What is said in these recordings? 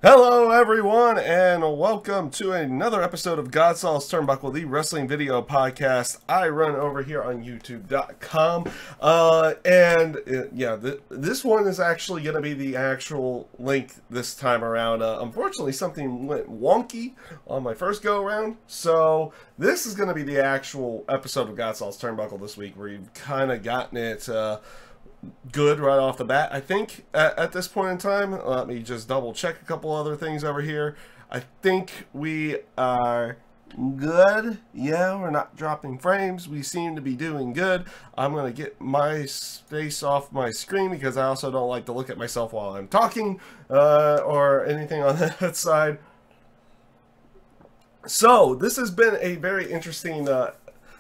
Hello everyone and welcome to another episode of GodSaw's Turnbuckle, the wrestling video podcast I run over here on youtube.com. This one is actually going to be the actual link this time around. Unfortunately, something went wonky on my first go around, so this is going to be the actual episode of GodSaw's Turnbuckle this week. We've kind of gotten it good right off the bat, I think, at this point in time. Let me just double check a couple other things over here. I think we are good. Yeah, we're not dropping frames. We seem to be doing good. I'm going to get my face off my screen because I also don't like to look at myself while I'm talking or anything on that side. So, this has been a very interesting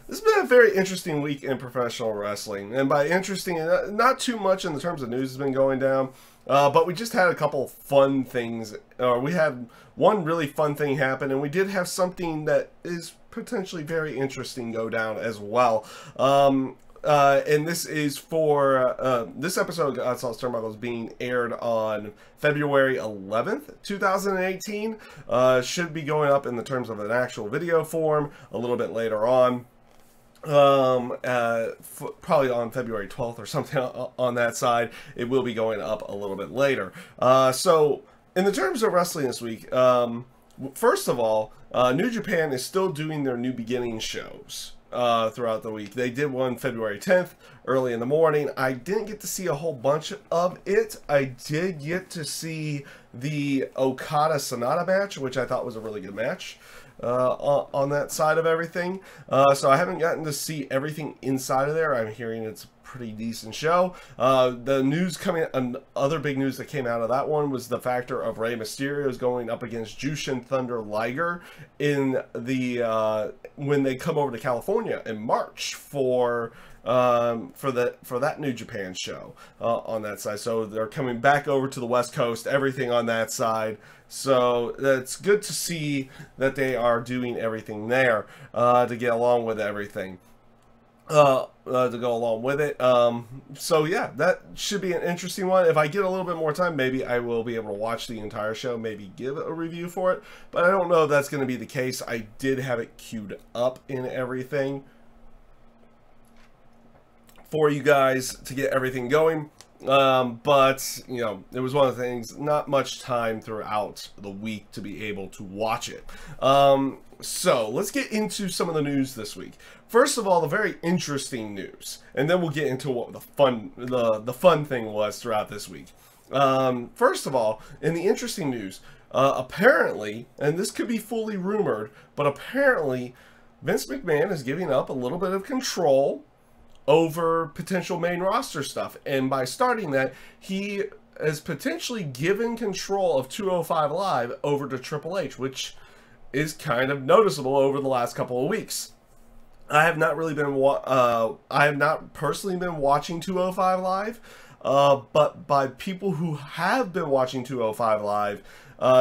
This has been a very interesting week in professional wrestling, and by interesting, not too much in the terms of news has been going down, but we just had a couple fun things. We had one really fun thing happen, and we did have something that is potentially very interesting go down as well. And this is for, this episode of GodSaw's Turnbuckle is being aired on February 11th, 2018. Should be going up in the terms of an actual video form a little bit later on. Probably on February 12th or something on that side. It will be going up a little bit later. So, in the terms of wrestling this week, first of all, New Japan is still doing their New Beginning shows throughout the week. They did one February 10th, early in the morning. I didn't get to see a whole bunch of it. I did get to see the Okada-Sonata match, which I thought was a really good match. On that side of everything. So I haven't gotten to see everything inside of there. I'm hearing it's a pretty decent show. The news coming, other big news that came out of that one was the factor of Rey Mysterio's going up against Jushin Thunder Liger in the when they come over to California in March for that New Japan show on that side. So they're coming back over to the West Coast, everything on that side. So that's good to see that they are doing everything there to get along with everything. To go along with it. So yeah, that should be an interesting one. If I get a little bit more time, maybe I will be able to watch the entire show, maybe give a review for it. But I don't know if that's going to be the case. I did have it queued up in everything for you guys to get everything going. But, you know, it was one of the things, not much time throughout the week to be able to watch it. So, let's get into some of the news this week. First of all, the very interesting news, and then we'll get into what the fun thing was throughout this week. First of all, in the interesting news, apparently, and this could be fully rumored, but apparently Vince McMahon is giving up a little bit of control over potential main roster stuff, and by starting that, he has potentially given control of 205 Live over to Triple H, which is kind of noticeable over the last couple of weeks. I have not really been I have not personally been watching 205 Live, but by people who have been watching 205 Live,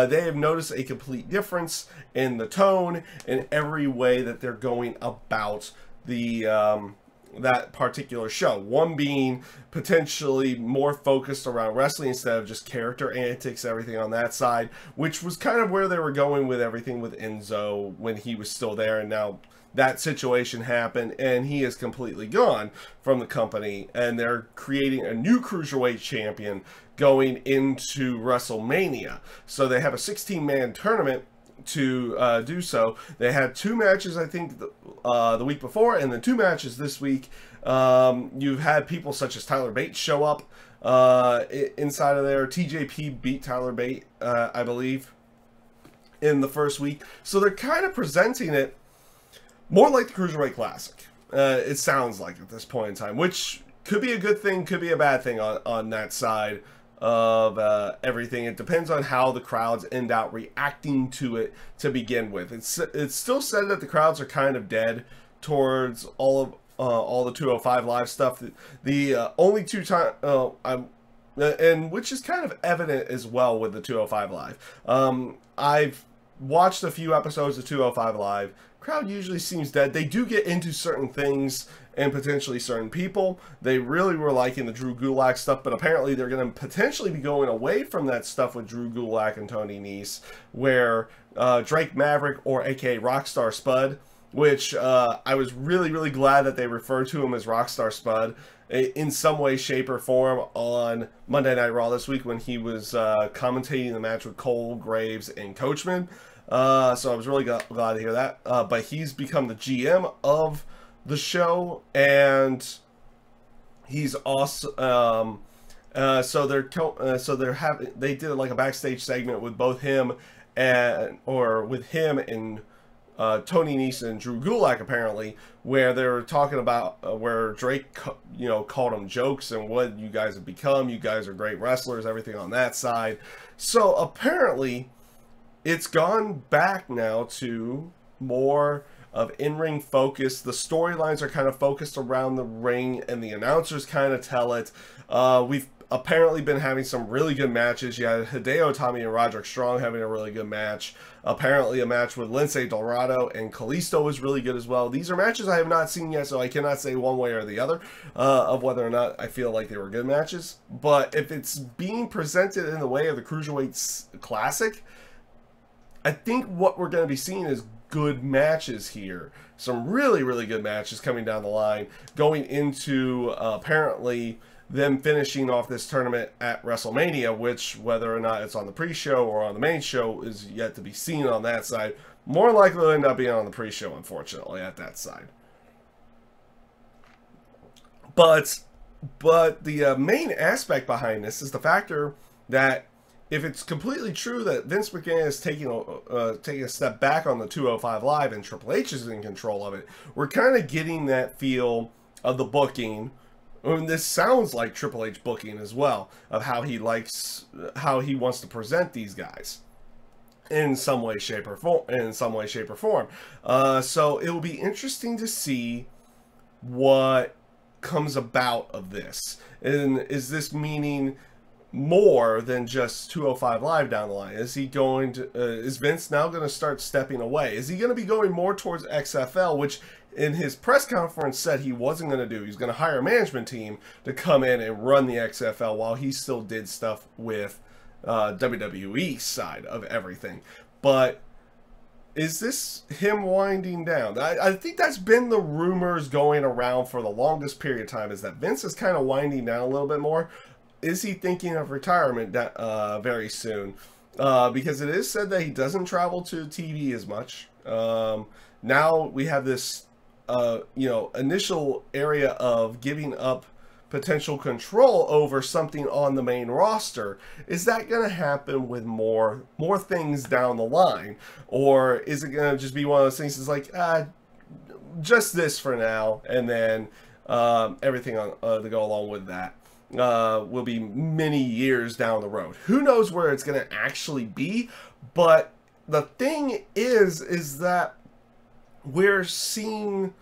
they have noticed a complete difference in the tone and every way that they're going about the that particular show. One being potentially more focused around wrestling instead of just character antics, everything on that side, which was kind of where they were going with everything with Enzo when he was still there, and now that situation happened and he is completely gone from the company, and they're creating a new cruiserweight champion going into WrestleMania. So they have a 16-man tournament to do so. They had 2 matches, I think, the week before, and then 2 matches this week. You've had people such as Tyler Bate show up inside of there. TJP beat Tyler Bate, I believe, in the first week. So they're kind of presenting it more like the Cruiserweight Classic. It sounds like at this point in time, which could be a good thing, could be a bad thing on that side of everything. It depends on how the crowds end up reacting to it to begin with. It's still said that the crowds are kind of dead towards all the 205 Live stuff. The only 2 times, and which is kind of evident as well with the 205 Live. I've watched a few episodes of 205 Live. Crowd usually seems dead. They do get into certain things and potentially certain people. They really were liking the Drew Gulak stuff, but apparently they're going to potentially be going away from that stuff with Drew Gulak and Tony Nese, where Drake Maverick, or aka Rockstar Spud, which I was really, really glad that they referred to him as Rockstar Spud in some way, shape, or form on Monday Night Raw this week when he was commentating the match with Cole, Graves, and Coachman. So I was really glad to hear that. But he's become the GM of the show, and he's awesome. So they did like a backstage segment with both him and Tony Nese and Drew Gulak, apparently, where they were talking about where Drake, called them jokes and what you guys have become. You guys are great wrestlers, everything on that side. So apparently, it's gone back now to more of in-ring focus. The storylines are kind of focused around the ring, and the announcers kind of tell it. We've apparently been having some really good matches. You had Hideo Itami and Roderick Strong having a really good match. Apparently a match with Lince Dorado and Kalisto was really good as well. These are matches I have not seen yet, so I cannot say one way or the other of whether or not I feel like they were good matches. But if it's being presented in the way of the Cruiserweight Classic, I think what we're going to be seeing is good matches here. Some really, really good matches coming down the line, going into apparently them finishing off this tournament at WrestleMania, which, whether or not it's on the pre-show or on the main show, is yet to be seen on that side. More likely to end up being on the pre-show, unfortunately, at that side. But the main aspect behind this is the factor that if it's completely true that Vince McMahon is taking a step back on the 205 Live and Triple H is in control of it, we're kind of getting that feel of the booking. I mean, this sounds like Triple H booking as well, of how he wants to present these guys in some way, shape, or form. So it will be interesting to see what comes about of this. And is this meaning more than just 205 Live down the line? Is he going to? Is Vince now going to start stepping away? Is he going to be going more towards XFL, which in his press conference said he wasn't going to do? He's going to hire a management team to come in and run the XFL while he still did stuff with WWE side of everything. But is this him winding down? I think that's been the rumors going around for the longest period of time, is that Vince is kind of winding down a little bit more. Is he thinking of retirement very soon? Because it is said that he doesn't travel to TV as much. Now we have this initial area of giving up potential control over something on the main roster. Is that going to happen with more things down the line? Or is it going to just be one of those things that's like, just this for now, and then everything to go along with that will be many years down the road? Who knows where it's going to actually be? But the thing is that we're seeing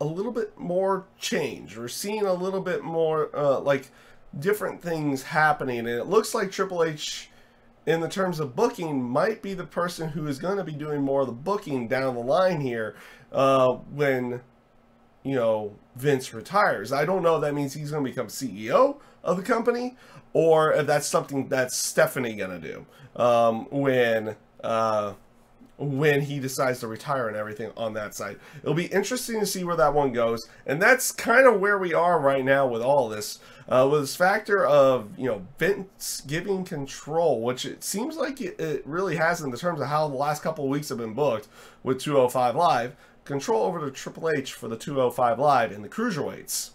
a little bit more change. We're seeing a little bit more like different things happening, and it looks like Triple H, in the terms of booking, might be the person who is going to be doing more of the booking down the line here when Vince retires. I don't know if that means he's going to become CEO of the company, or if that's something that's Stephanie going to do when he decides to retire and everything on that side. It'll be interesting to see where that one goes. And that's kind of where we are right now with all this. With this factor of, Vince giving control, which it seems like it really has in the terms of how the last couple of weeks have been booked with 205 Live. Control over to Triple H for the 205 Live and the Cruiserweights.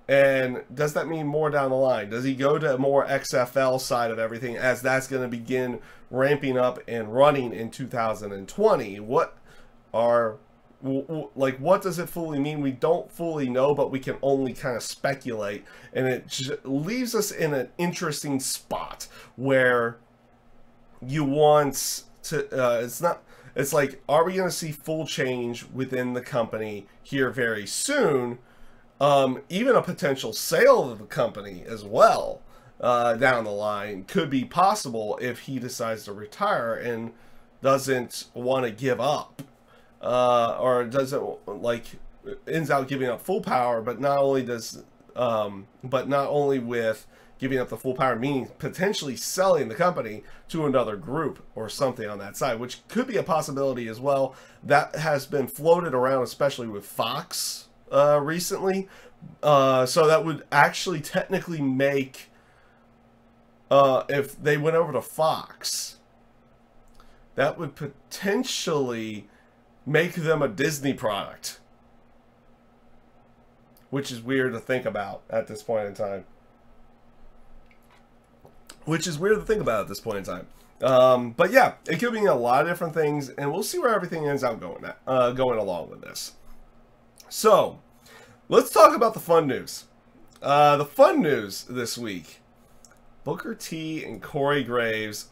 And does that mean more down the line? Does he go to a more XFL side of everything, as that's going to begin ramping up and running in 2020? What does it fully mean? We don't fully know, but we can only kind of speculate. And it leaves us in an interesting spot where you want to, it's like, are we going to see full change within the company here very soon? Even a potential sale of the company as well down the line could be possible if he decides to retire. And doesn't want to give up, or doesn't like ends out giving up full power, but not only with giving up the full power, meaning potentially selling the company to another group or something on that side, which could be a possibility as well. That has been floated around, especially with Fox recently. So that would actually technically make, if they went over to Fox, that would potentially make them a Disney product, which is weird to think about at this point in time. But yeah, it could mean a lot of different things, and we'll see where everything ends up going along with this. So, let's talk about the fun news. The fun news this week: Booker T and Corey Graves.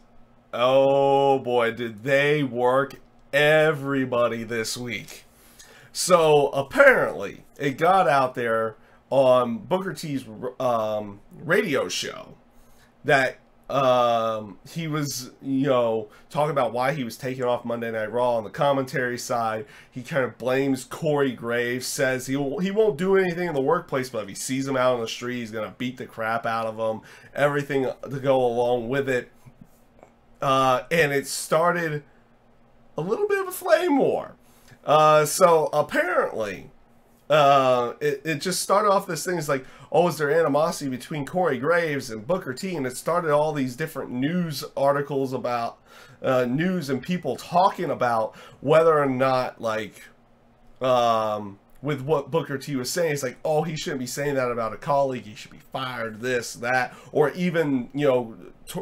Oh boy, did they work everybody this week. So apparently, it got out there on Booker T's radio show that he was, talking about why he was taking off Monday Night Raw. On the commentary side, he kind of blames Corey Graves, says he won't do anything in the workplace, but if he sees him out on the street, he's going to beat the crap out of him. Everything to go along with it. And it started a little bit of a flame war. So apparently, it just started off this thing. It's like, oh, is there animosity between Corey Graves and Booker T? And it started all these different news articles about news and people talking about whether or not, like, with what Booker T was saying, it's like, oh, he shouldn't be saying that about a colleague. He should be fired, this, that, or even,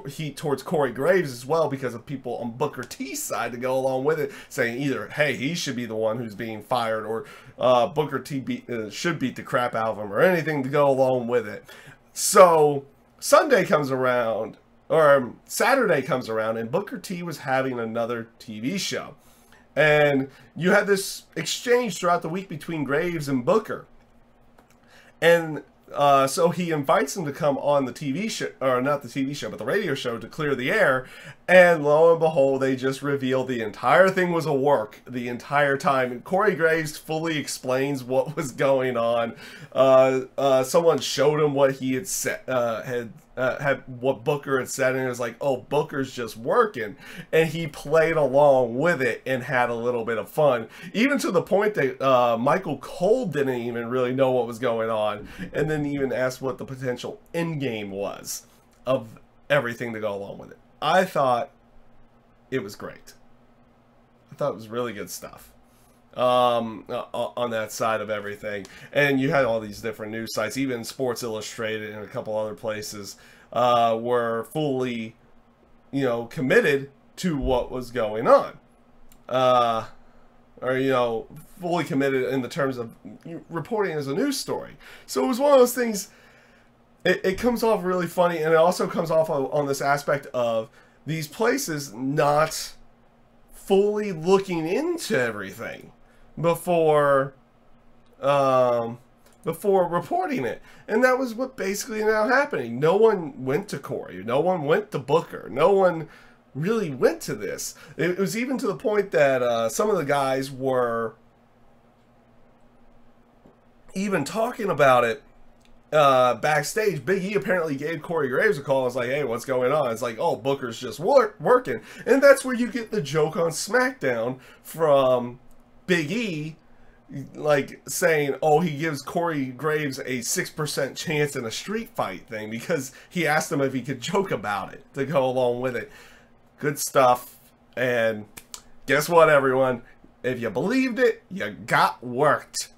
heat towards Corey Graves as well, because of people on Booker T's side to go along with it, saying either, hey, he should be the one who's being fired, or Booker T should beat the crap out of him, or anything to go along with it. So Sunday comes around, or Saturday comes around, and Booker T was having another TV show. And you had this exchange throughout the week between Graves and Booker. And so he invites him to come on the TV show, or not the TV show, but the radio show, to clear the air. And lo and behold, they just revealed the entire thing was a work the entire time. And Corey Graves fully explains what was going on. Someone showed him what he had said, had what Booker had said, and it was like, oh, Booker's just working. And he played along with it and had a little bit of fun, even to the point that Michael Cole didn't even really know what was going on, and then even asked what the potential end game was of everything to go along with it. I thought it was great. I thought it was really good stuff on that side of everything. And you had all these different news sites, even Sports Illustrated and a couple other places were fully, committed to what was going on. Or, fully committed in the terms of reporting as a news story. So it was one of those things, it comes off really funny, and it also comes off on this aspect of these places not fully looking into everything before reporting it. And that was what basically now happening. No one went to Corey. No one went to Booker. No one really went to this. It was even to the point that some of the guys were even talking about it backstage. Big E apparently gave Corey Graves a call and was like, hey, what's going on? It's like, oh, Booker's just working. And that's where you get the joke on Smackdown from Big E, like saying, oh, he gives Corey Graves a 6% chance in a street fight thing because he asked him if he could joke about it to go along with it. Good stuff. And guess what, everyone? If you believed it, you got worked.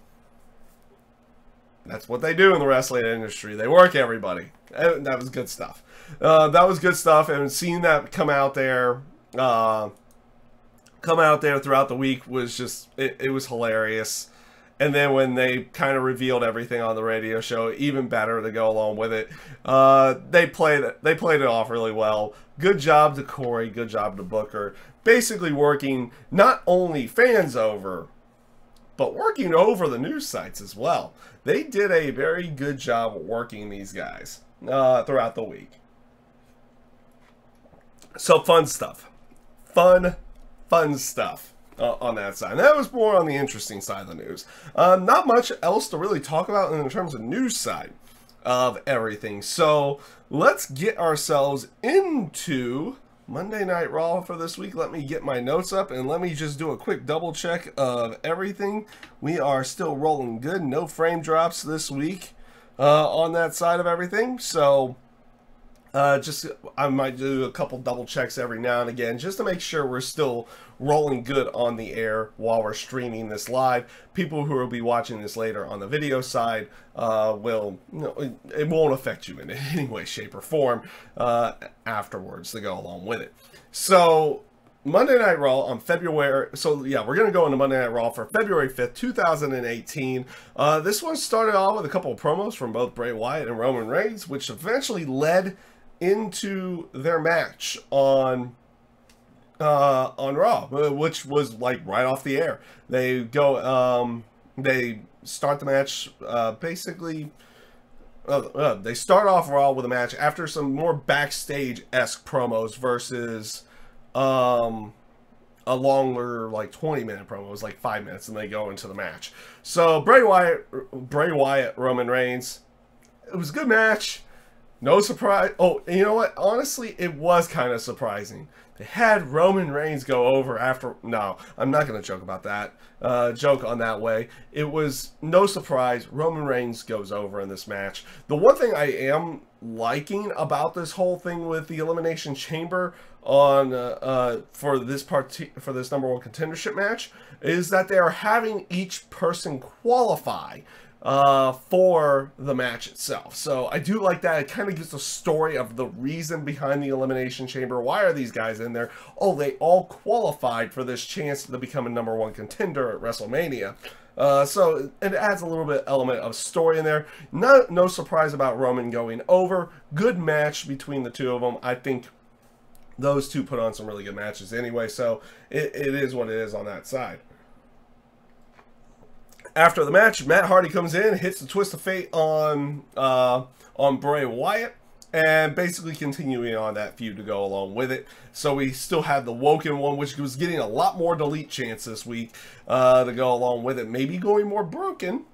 That's what they do in the wrestling industry. They work everybody. And that was good stuff. That was good stuff. And seeing that come out there throughout the week was just, it was hilarious. And then when they kind of revealed everything on the radio show, even better to go along with it. They played it off really well. Good job to Corey. Good job to Booker. Basically working not only fans over, but working over the news sites as well. They did a very good job working these guys throughout the week. So fun stuff. Fun fun stuff on that side. And that was more on the interesting side of the news. Not much else to really talk about in terms of news side of everything. So let's get ourselves into Monday Night Raw for this week. Let me get my notes up and let me just do a quick double check of everything. We are still rolling good. No frame drops this week on that side of everything. So I might do a couple double checks every now and again just to make sure we're still rolling good on the air while we're streaming this live. People who will be watching this later on the video side will, it won't affect you in any way, shape, or form afterwards to go along with it. So Monday Night Raw on February, so yeah, we're going to go into Monday Night Raw for February 5th, 2018. This one started off with a couple of promos from both Bray Wyatt and Roman Reigns, which eventually led into their match on Raw, which was like right off the air. They go, they start the match, basically, they start off Raw with a match after some more backstage-esque promos versus, a longer, like 20-minute promo. It was like 5 minutes, and they go into the match. So Bray Wyatt, Roman Reigns. It was a good match. No surprise. Oh, and you know what? Honestly, it was kind of surprising. They had Roman Reigns go over after... No, I'm not going to joke about that. Joke on that way. It was no surprise. Roman Reigns goes over in this match. The one thing I am liking about this whole thing with the Elimination Chamber on for this number one contendership match is that they are having each person qualify for the match itself. So I do like that. It kind of gives a story of the reason behind the Elimination Chamber. Why are these guys in there? Oh, they all qualified for this chance to become a number one contender at WrestleMania. So it adds a little bit element of story in there. No surprise about Roman going over. Good match between the two of them. I think those two put on some really good matches anyway. So it is what it is on that side. After the match, Matt Hardy comes in, hits the Twist of Fate on Bray Wyatt, and basically continuing on that feud to go along with it. So we still had the Woken one, which was getting a lot more delete chance this week to go along with it. Maybe going more broken,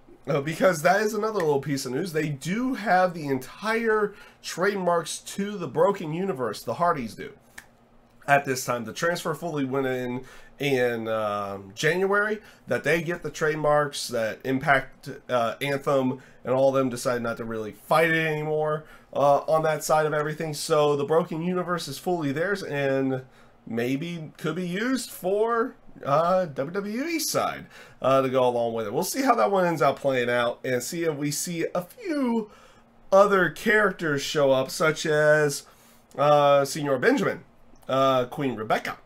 because that is another little piece of news. They do have the entire trademarks to the Broken Universe, the Hardys do. At this time, the transfer fully went in January, that they get the trademarks, that Impact, Anthem, and all of them decide not to really fight it anymore on that side of everything. So the Broken Universe is fully theirs and maybe could be used for WWE side to go along with it. We'll see how that one ends up playing out and see if we see a few other characters show up, such as Senor Benjamin, Queen Rebecca,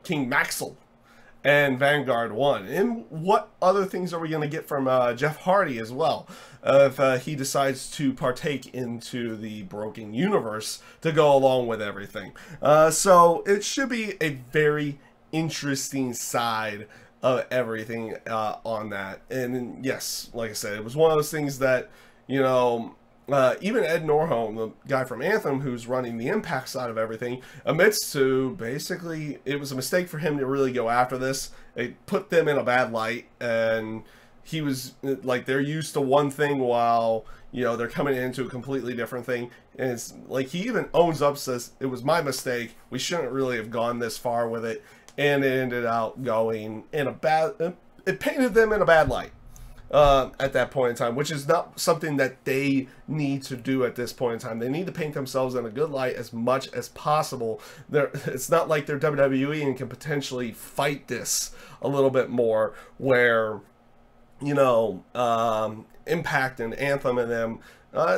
King Maxwell, and Vanguard 1. And what other things are we going to get from Jeff Hardy as well, if he decides to partake into the Broken Universe to go along with everything. So it should be a very interesting side of everything on that. And yes, like I said, it was one of those things that, even Ed Norholm, the guy from Anthem who's running the Impact side of everything, admits to basically it was a mistake for him to really go after this. It put them in a bad light, and he was like, they're used to one thing while, they're coming into a completely different thing. And it's like he even owns up, says, it was my mistake. We shouldn't really have gone this far with it. And it ended out going in a bad, it painted them in a bad light. At that point in time, which is not something that they need to do at this point in time. They need to paint themselves in a good light as much as possible. It's not like they're WWE and can potentially fight this a little bit more, where, Impact and Anthem and them,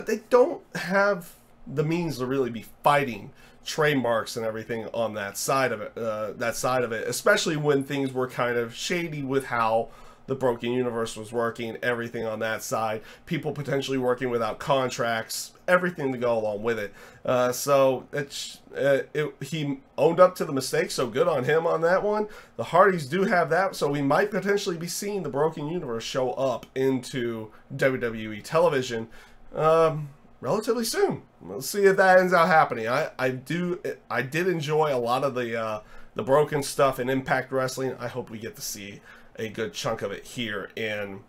they don't have the means to really be fighting trademarks and everything on that side of it, especially when things were kind of shady with how the Broken Universe was working, everything on that side, people potentially working without contracts, everything to go along with it. So he owned up to the mistake, so good on him on that one. The Hardys do have that, so we might potentially be seeing the Broken Universe show up into WWE television relatively soon. We'll see if that ends up happening. I did enjoy a lot of the the broken stuff in Impact Wrestling. I hope we get to see a good chunk of it here in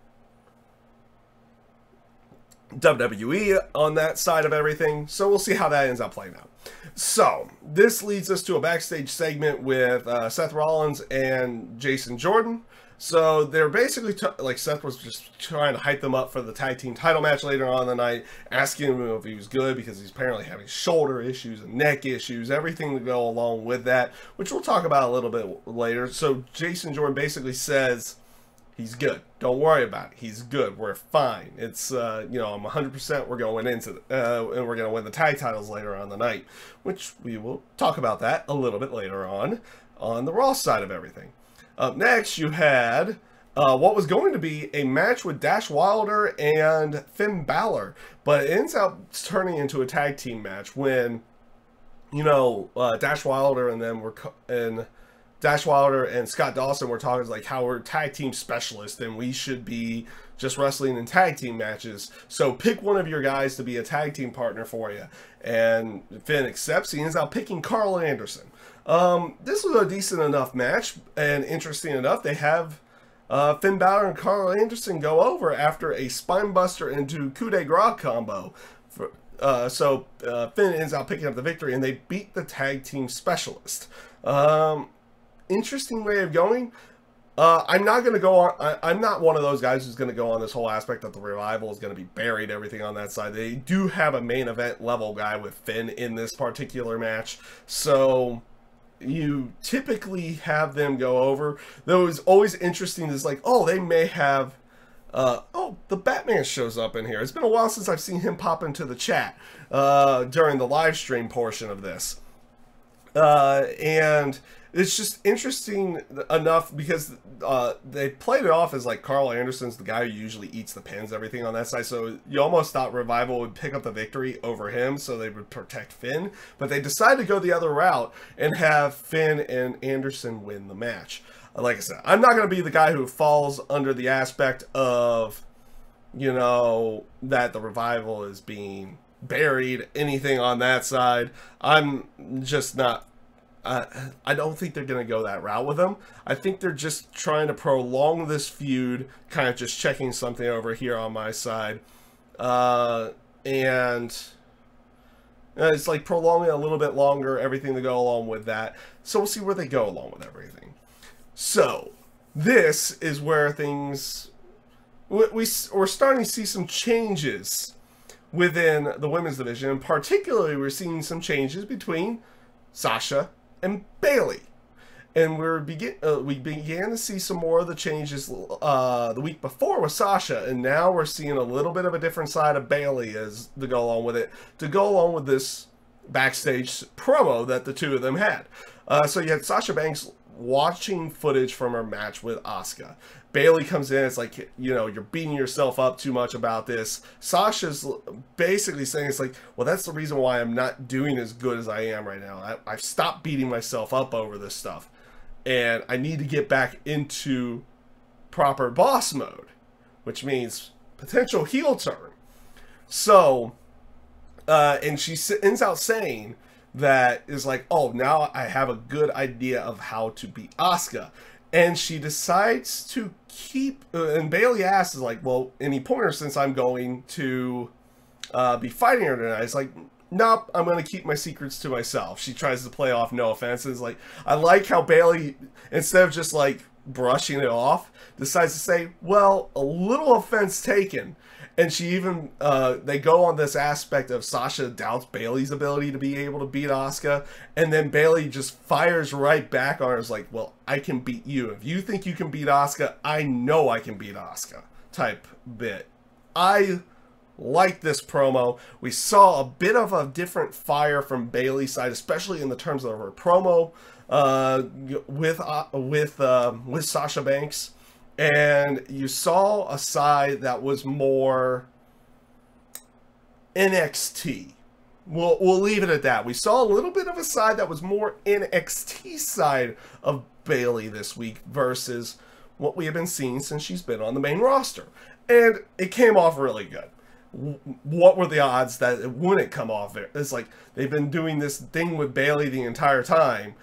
WWE on that side of everything. So we'll see how that ends up playing out. So this leads us to a backstage segment with Seth Rollins and Jason Jordan. So they're basically, like, Seth was just trying to hype them up for the tag team title match later on in the night, asking him if he was good because he's apparently having shoulder issues and neck issues, everything to go along with that, which we'll talk about a little bit later. So Jason Jordan basically says, he's good. Don't worry about it. He's good. We're fine. It's, you know, I'm 100%. We're going into, and we're going to win the tag titles later on the night, which we will talk about that a little bit later on the Raw side of everything. Up next, you had what was going to be a match with Dash Wilder and Finn Balor, but it ends up turning into a tag team match when, you know, Dash Wilder and Dash Wilder and Scott Dawson were talking like how we're tag team specialists and we should be just wrestling in tag team matches. So pick one of your guys to be a tag team partner for you. And Finn accepts. He ends up picking Carl Anderson. This was a decent enough match and interesting enough. They have Finn Balor and Carl Anderson go over after a spinebuster into coup de grace combo. So Finn ends up picking up the victory and they beat the tag team specialist. Interesting way of going. I'm not going to go on. I'm not one of those guys who's going to go on this whole aspect that the Revival is going to be buried, everything on that side. They do have a main event level guy with Finn in this particular match. So you typically have them go over. Though it's always interesting is like, oh, they may have, oh, the Batman shows up in here. It's been a while since I've seen him pop into the chat during the live stream portion of this. And it's just interesting enough because they played it off as like Carl Anderson's the guy who usually eats the pins, everything on that side. So you almost thought Revival would pick up the victory over him so they would protect Finn. But they decided to go the other route and have Finn and Anderson win the match. Like I said, I'm not going to be the guy who falls under the aspect of, you know, that the Revival is being buried, anything on that side. I'm just not. I don't think they're going to go that route with them. I think they're just trying to prolong this feud, kind of just checking something over here on my side. And it's like prolonging a little bit longer, everything to go along with that. So we'll see where they go along with everything. So this is where things, we're starting to see some changes within the women's division. And particularly, we're seeing some changes between Sasha and Bayley, and we began to see some more of the changes the week before with Sasha, and now we're seeing a little bit of a different side of Bayley as to go along with it, to go along with this backstage promo that the two of them had. So you had Sasha Banks watching footage from her match with Asuka. Bayley comes in, it's like, you know, you're beating yourself up too much about this. Sasha's basically saying it's like, well, that's the reason why I'm not doing as good as I am right now. I've stopped beating myself up over this stuff. And I need to get back into proper boss mode, which means potential heel turn. So, and she ends out saying that is like, oh, now I have a good idea of how to beat Asuka. And she decides to keep, and Bayley asks, is like, well, any pointers since I'm going to be fighting her tonight? It's like, nope, I'm going to keep my secrets to myself. She tries to play off no offense. It's like, I like how Bayley, instead of just like brushing it off, decides to say, well, a little offense taken. And she even, they go on this aspect of Sasha doubts Bayley's ability to be able to beat Asuka. And then Bayley just fires right back on her. It's like, well, I can beat you. If you think you can beat Asuka, I know I can beat Asuka type bit. I like this promo. We saw a bit of a different fire from Bayley's side, especially in the terms of her promo with Sasha Banks. And you saw a side that was more NXT. We'll leave it at that. We saw a little bit of a side that was more NXT side of Bayley this week versus what we have been seeing since she's been on the main roster. And it came off really good. What were the odds that it wouldn't come off there? It's like they've been doing this thing with Bayley the entire time.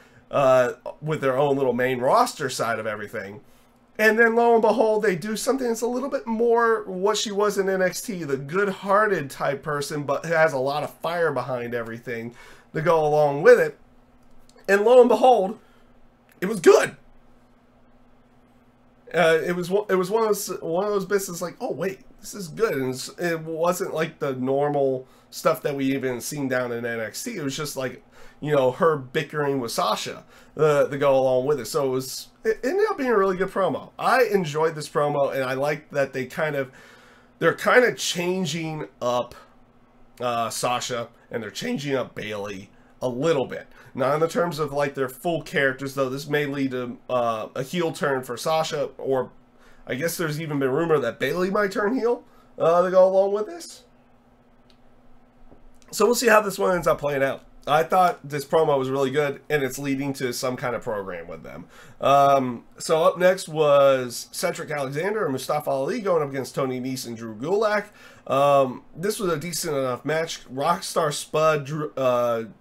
with their own little main roster side of everything. And then lo and behold, they do something that's a little bit more what she was in NXT, the good-hearted type person, but has a lot of fire behind everything to go along with it. And lo and behold, it was good. It was one of those bits like, oh wait, this is good. And it wasn't like the normal stuff that we even seen down in NXT. It was just like, you know, her bickering with Sasha to go along with it. So it ended up being a really good promo. I enjoyed this promo, and I like that they're kind of changing up Sasha, and they're changing up Bayley a little bit. Not in the terms of like their full characters, though. This may lead to a heel turn for Sasha, or I guess there's even been rumor that Bayley might turn heel to go along with this. So we'll see how this one ends up playing out. I thought this promo was really good, and it's leading to some kind of program with them. So up next was Cedric Alexander and Mustafa Ali going up against Tony Nese and Drew Gulak. This was a decent enough match. Rockstar Spud,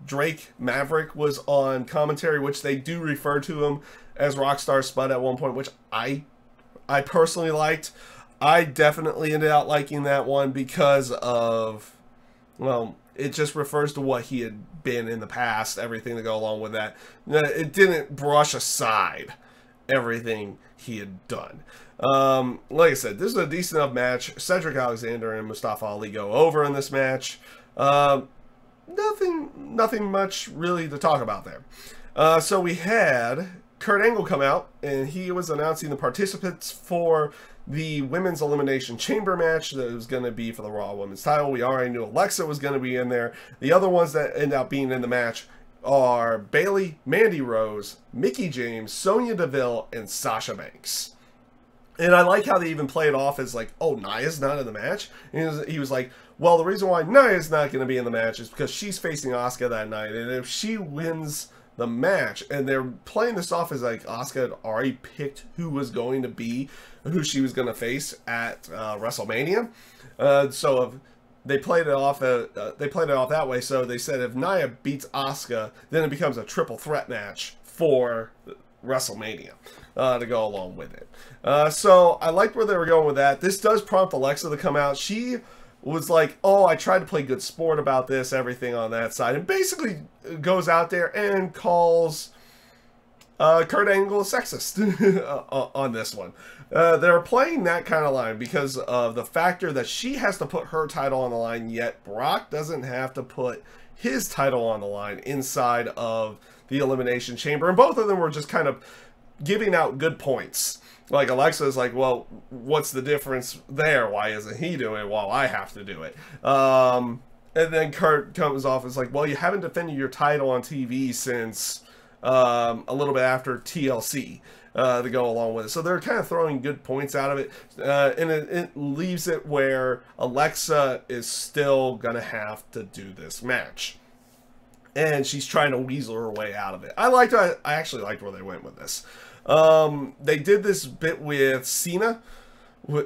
Drake Maverick was on commentary, which they do refer to him as Rockstar Spud at one point, which I personally liked. I definitely ended up liking that one because of, well, it just refers to what he had been in the past, everything to go along with that. It didn't brush aside everything he had done. Like I said, this is a decent enough match. Cedric Alexander and Mustafa Ali go over in this match. Nothing much really to talk about there. So we had Kurt Angle come out, and he was announcing the participants for the Women's Elimination Chamber match that was going to be for the Raw Women's title. We already knew Alexa was going to be in there. The other ones that end up being in the match are Bayley, Mandy Rose, Mickie James, Sonya Deville, and Sasha Banks. And I like how they even play it off as like, oh, Nia's not in the match. And he was like, well, the reason why Nia's not going to be in the match is because she's facing Asuka that night. And if she wins the match, and they're playing this off as like Asuka had already picked who was going to be, who she was going to face at WrestleMania. So if they played it off that way. So they said if Nia beats Asuka, then it becomes a triple threat match for WrestleMania to go along with it. So I liked where they were going with that. This does prompt Alexa to come out. She was like, oh, I tried to play good sport about this, everything on that side, and basically goes out there and calls Kurt Angle a sexist on this one. They're playing that kind of line because of the factor that she has to put her title on the line, yet Brock doesn't have to put his title on the line inside of the Elimination Chamber. And both of them were just kind of giving out good points. Like Alexa's like, well, what's the difference there? Why isn't he doing it while I have to do it? And then Kurt comes off as like, well, you haven't defended your title on TV since a little bit after TLC to go along with it. So they're kind of throwing good points out of it. And it leaves it where Alexa is still going to have to do this match. And she's trying to weasel her way out of it. I actually liked where they went with this. They did this bit with Cena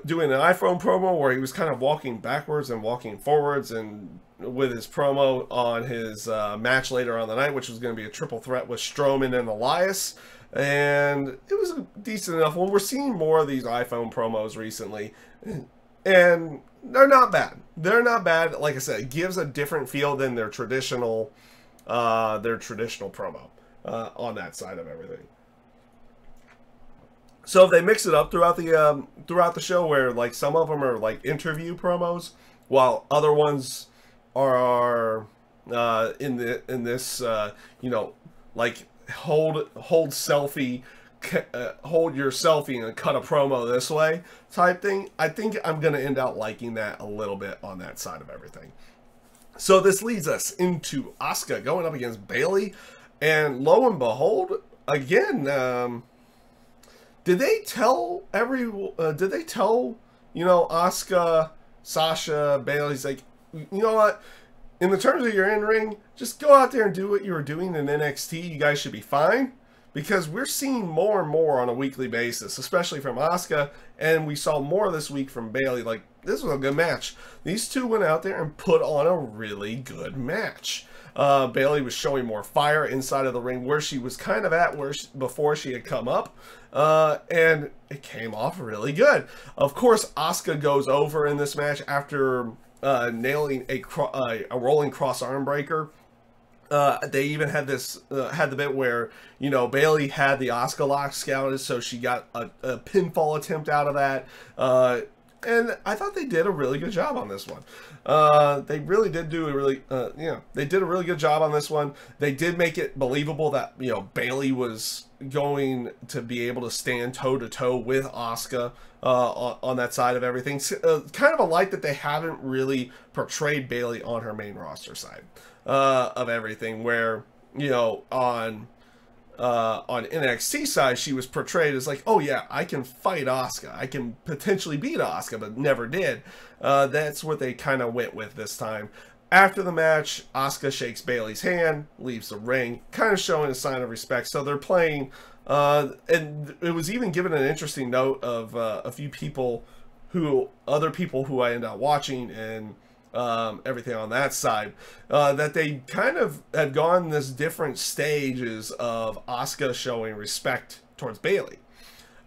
doing an iPhone promo where he was kind of walking backwards and walking forwards, and with his promo on his match later on the night, which was going to be a triple threat with Strowman and Elias. And it was a decent enough one. We're seeing more of these iPhone promos recently, and they're not bad. They're not bad. Like I said, it gives a different feel than their traditional promo on that side of everything. So if they mix it up throughout the show, where like some of them are like interview promos, while other ones are in this you know, like hold selfie, hold your selfie and cut a promo this way type thing. I think I'm gonna end up liking that a little bit on that side of everything. So this leads us into Asuka going up against Bayley, and lo and behold, again. Did they tell you know, Asuka, Sasha, Bayley's like, you know what? In the terms of your in-ring, just go out there and do what you were doing in NXT. You guys should be fine. Because we're seeing more and more on a weekly basis, especially from Asuka, and we saw more this week from Bayley. Like, this was a good match. These two went out there and put on a really good match. Bayley was showing more fire inside of the ring where she was kind of at before she had come up. And it came off really good. Of course, Asuka goes over in this match after nailing a rolling cross arm breaker. They even had this had the bit where, you know, Bayley had the Asuka lock scouted, so she got a pinfall attempt out of that. And I thought they did a really good job on this one. They really did do a really, they did a really good job on this one. They did make it believable that, you know, Bayley was going to be able to stand toe-to-toe with Asuka on that side of everything. Kind of a light that they haven't really portrayed Bayley on her main roster side of everything, where, you know, on NXT side, she was portrayed as like, oh yeah, I can fight Asuka, I can potentially beat Asuka, but never did. That's what they kind of went with this time. After the match, Asuka shakes Bayley's hand, leaves the ring, kind of showing a sign of respect. So they're playing, and it was even given an interesting note of a few other people who I ended up watching and everything on that side, that they kind of had gone this different stages of Asuka showing respect towards Bayley.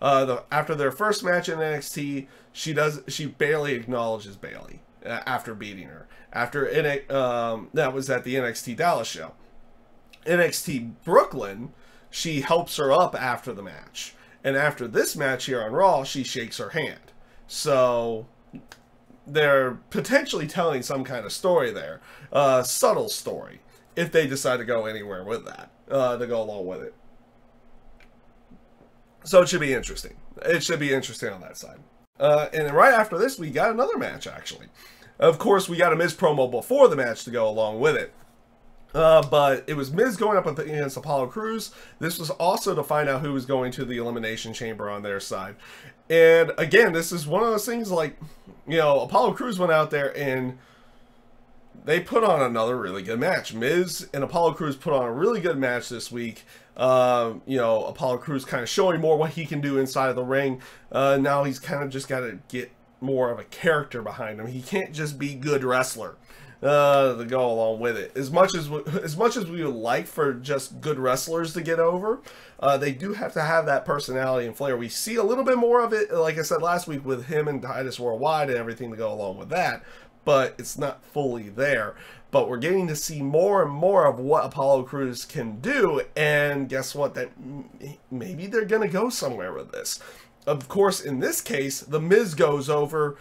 After their first match in NXT, she barely acknowledges Bayley after beating her. After that was at the NXT Dallas show. NXT Brooklyn, she helps her up after the match, and after this match here on Raw, she shakes her hand. So they're potentially telling some kind of story there, subtle story, if they decide to go anywhere with that, to go along with it. So it should be interesting. It should be interesting on that side. And then right after this, we got another match, actually. Of course, we got a Miz promo before the match to go along with it. But it was Miz going up against Apollo Crews. This was also to find out who was going to the Elimination Chamber on their side. And again, this is one of those things like, you know, Apollo Crews went out there and they put on another really good match. Miz and Apollo Crews put on a really good match this week. You know, Apollo Crews kind of showing more what he can do inside of the ring. Now he's kind of just got to get more of a character behind him. He can't just be good wrestler to go along with it. As much as we would like for just good wrestlers to get over, they do have to have that personality and flair. We see a little bit more of it, like I said last week, with him and Titus Worldwide and everything to go along with that, but it's not fully there. But we're getting to see more and more of what Apollo Crews can do, and guess what? That maybe they're going to go somewhere with this. Of course, in this case, The Miz goes over.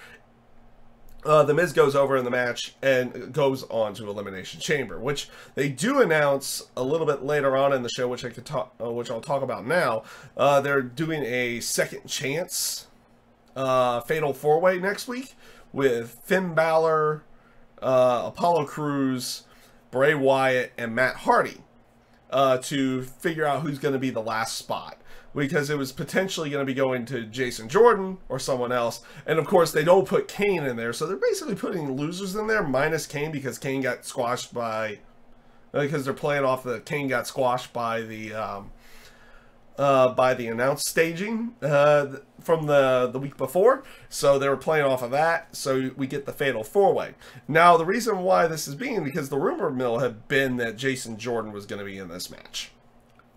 The Miz goes over in the match and goes on to Elimination Chamber, which they do announce a little bit later on in the show, which I'll talk about now. They're doing a second chance Fatal 4-Way next week with Finn Balor, Apollo Crews, Bray Wyatt, and Matt Hardy to figure out who's going to be the last spot. Because it was potentially going to be going to Jason Jordan or someone else. And of course, they don't put Kane in there. So they're basically putting losers in there, minus Kane, because Kane got squashed by... Because they're playing off the Kane got squashed by the announced staging from the week before. So they were playing off of that. So we get the Fatal 4-Way. Now, the reason why this is being, because the rumor mill had been that Jason Jordan was going to be in this match.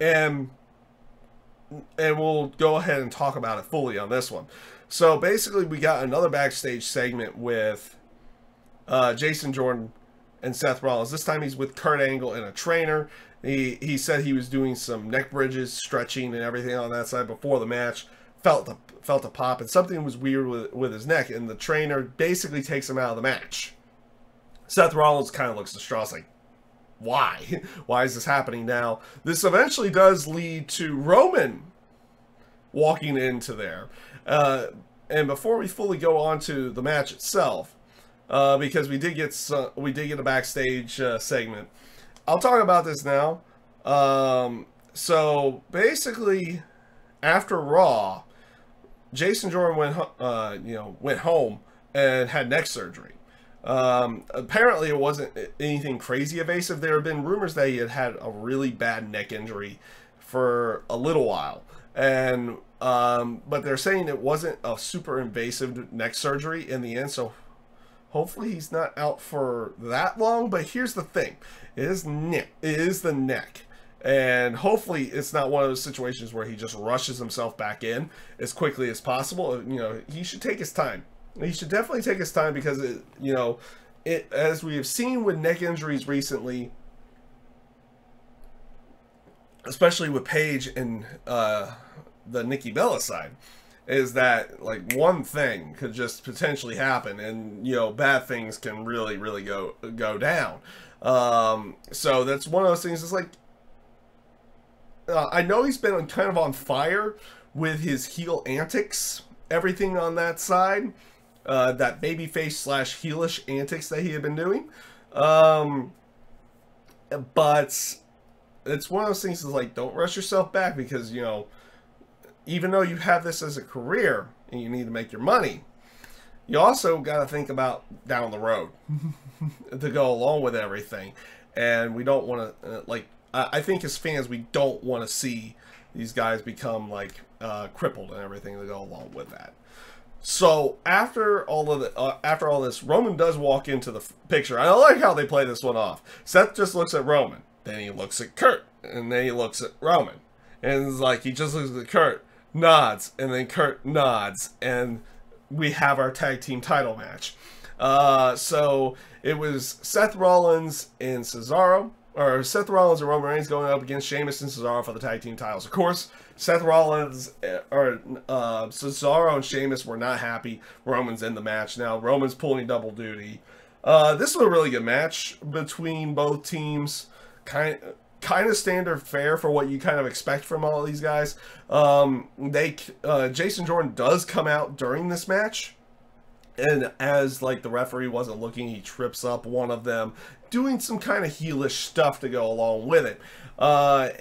And we'll go ahead and talk about it fully on this one. So basically, we got another backstage segment with Jason Jordan and Seth Rollins. This time he's with Kurt Angle and a trainer. He said he was doing some neck bridges, stretching and everything on that side before the match. Felt a pop, and something was weird with his neck, and the trainer basically takes him out of the match. Seth Rollins kind of looks distraught, like, why? Why is this happening now? This eventually does lead to Roman walking into there. And before we fully go on to the match itself, because we did get a backstage segment, I'll talk about this now. So basically, after Raw, Jason Jordan went home and had neck surgery. Apparently it wasn't anything crazy evasive. There have been rumors that he had a really bad neck injury for a little while, and but they're saying it wasn't a super invasive neck surgery in the end. So Hopefully he's not out for that long, but here's the thing. It is the neck. And hopefully it's not one of those situations where he just rushes himself back in as quickly as possible. You know, he should take his time. He should definitely take his time because, as we have seen with neck injuries recently, especially with Paige and the Nikki Bella side, is that like one thing could just potentially happen, and bad things can really go down. So that's one of those things. It's like I know he's been kind of on fire with his heel antics, everything on that side, that babyface / heelish antics that he had been doing, but it's one of those things is like, don't rush yourself back because, even though you have this as a career and you need to make your money, you also got to think about down the road to go along with everything. And we don't want to, I think as fans, we don't want to see these guys become crippled and everything to go along with that. So after all this, Roman does walk into the picture. I like how they play this one off. Seth just looks at Roman. Then he looks at Kurt, and then he looks at Roman. And it's like, he just looks at Kurt, nods, and then Kurt nods, and we have our tag team title match. So it was Seth Rollins and Cesaro, or Seth Rollins and Roman Reigns going up against Sheamus and Cesaro for the tag team titles. Of course, Seth Rollins, Cesaro and Sheamus were not happy. Roman's in the match now. Roman's pulling double duty. This was a really good match between both teams. Kind of standard fare for what you kind of expect from all of these guys. Jason Jordan does come out during this match, and as the referee wasn't looking, he trips up one of them, doing some kind of heelish stuff to go along with it. But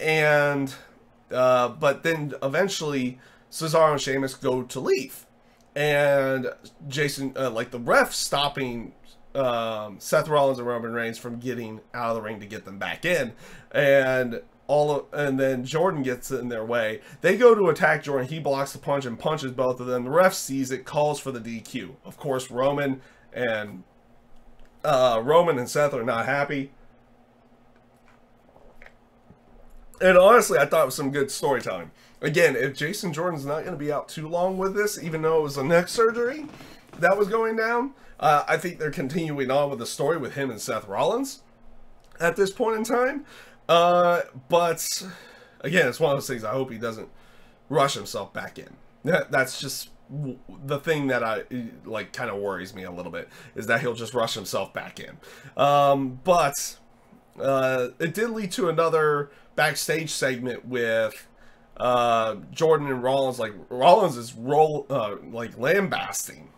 then eventually Cesaro and Sheamus go to leave, and Jason, the ref stopping Seth Rollins and Roman Reigns from getting out of the ring to get them back in, and then Jordan gets in their way. They go to attack Jordan. He blocks the punch and punches both of them. The ref sees it, calls for the DQ. Of course, Roman and Seth are not happy. And honestly, I thought it was some good storytelling. Again, if Jason Jordan's not going to be out too long with this, even though it was a neck surgery that was going down, I think they're continuing on with the story with him and Seth Rollins at this point in time. But again, it's one of those things. I hope he doesn't rush himself back in. That's just the thing that kind of worries me a little bit, is that he'll just rush himself back in. But it did lead to another backstage segment with Jordan and Rollins. Rollins is lambasting,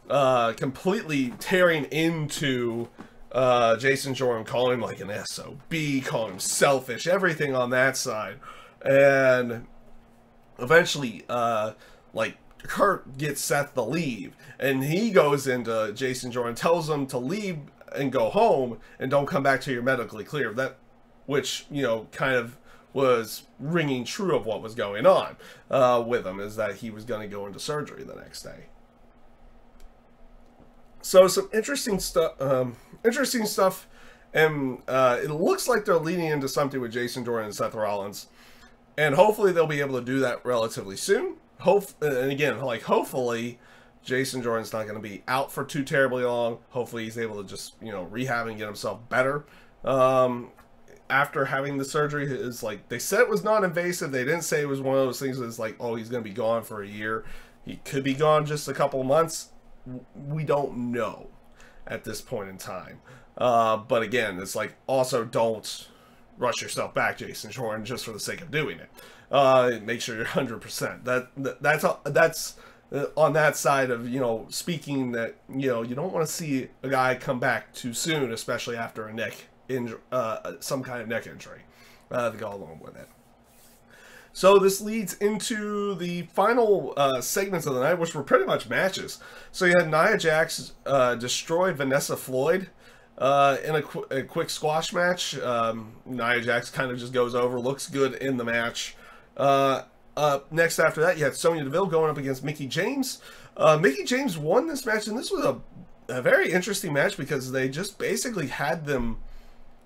completely tearing into Jason Jordan, calling him an SOB, calling him selfish, everything on that side. And eventually Kurt gets Seth to leave, and he goes into Jason Jordan, tells him to leave and go home and don't come back till you're medically clear. Which kind of was ringing true of what was going on with him, is that he was going to go into surgery the next day. So some interesting stuff, and it looks like they're leading into something with Jason Jordan and Seth Rollins, and hopefully they'll be able to do that relatively soon. And again, hopefully Jason Jordan's not going to be out for too terribly long. Hopefully he's able to just rehab and get himself better. After having the surgery, is they said it was non-invasive. They didn't say it was one of those things that's oh, he's going to be gone for a year. He could be gone just a couple months. We don't know at this point in time. But again, it's also don't rush yourself back, Jason Jordan, just for the sake of doing it. Make sure you're 100%. That's on that side of speaking, that you don't want to see a guy come back too soon, especially after a neck injury, some kind of neck injury, to go along with it. So this leads into the final segments of the night, which were pretty much matches. So you had Nia Jax destroy Vanessa Floyd in a quick squash match. Nia Jax kind of just goes over, looks good in the match. Next after that, you had Sonya Deville going up against Mickie James. Mickie James won this match, and this was a very interesting match because they just basically had them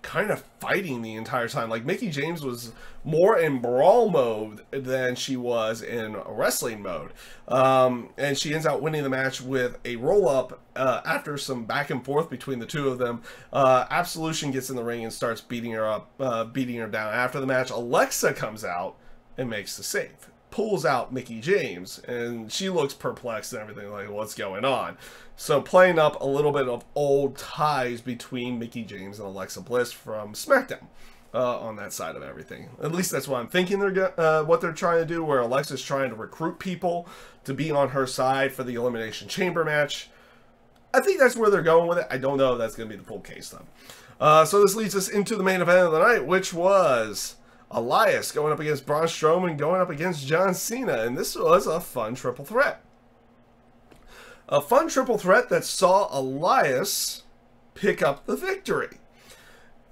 kind of fighting the entire time. Like, Mickie James was more in brawl mode than she was in wrestling mode. And she ends up winning the match with a roll-up after some back and forth between the two of them. Absolution gets in the ring and starts beating her up, beating her down. After the match, Alexa comes out and makes the save. Pulls out Mickie James, and she looks perplexed and everything, like, what's going on? So playing up a little bit of old ties between Mickie James and Alexa Bliss from Smackdown on that side of everything. At least that's what I'm thinking what they're trying to do, where Alexa's trying to recruit people to be on her side for the Elimination Chamber match. I think that's where they're going with it. I don't know if that's going to be the full case, though. So this leads us into the main event of the night, which was Elias going up against Braun Strowman, going up against John Cena, and this was a fun triple threat. A fun triple threat that saw Elias pick up the victory.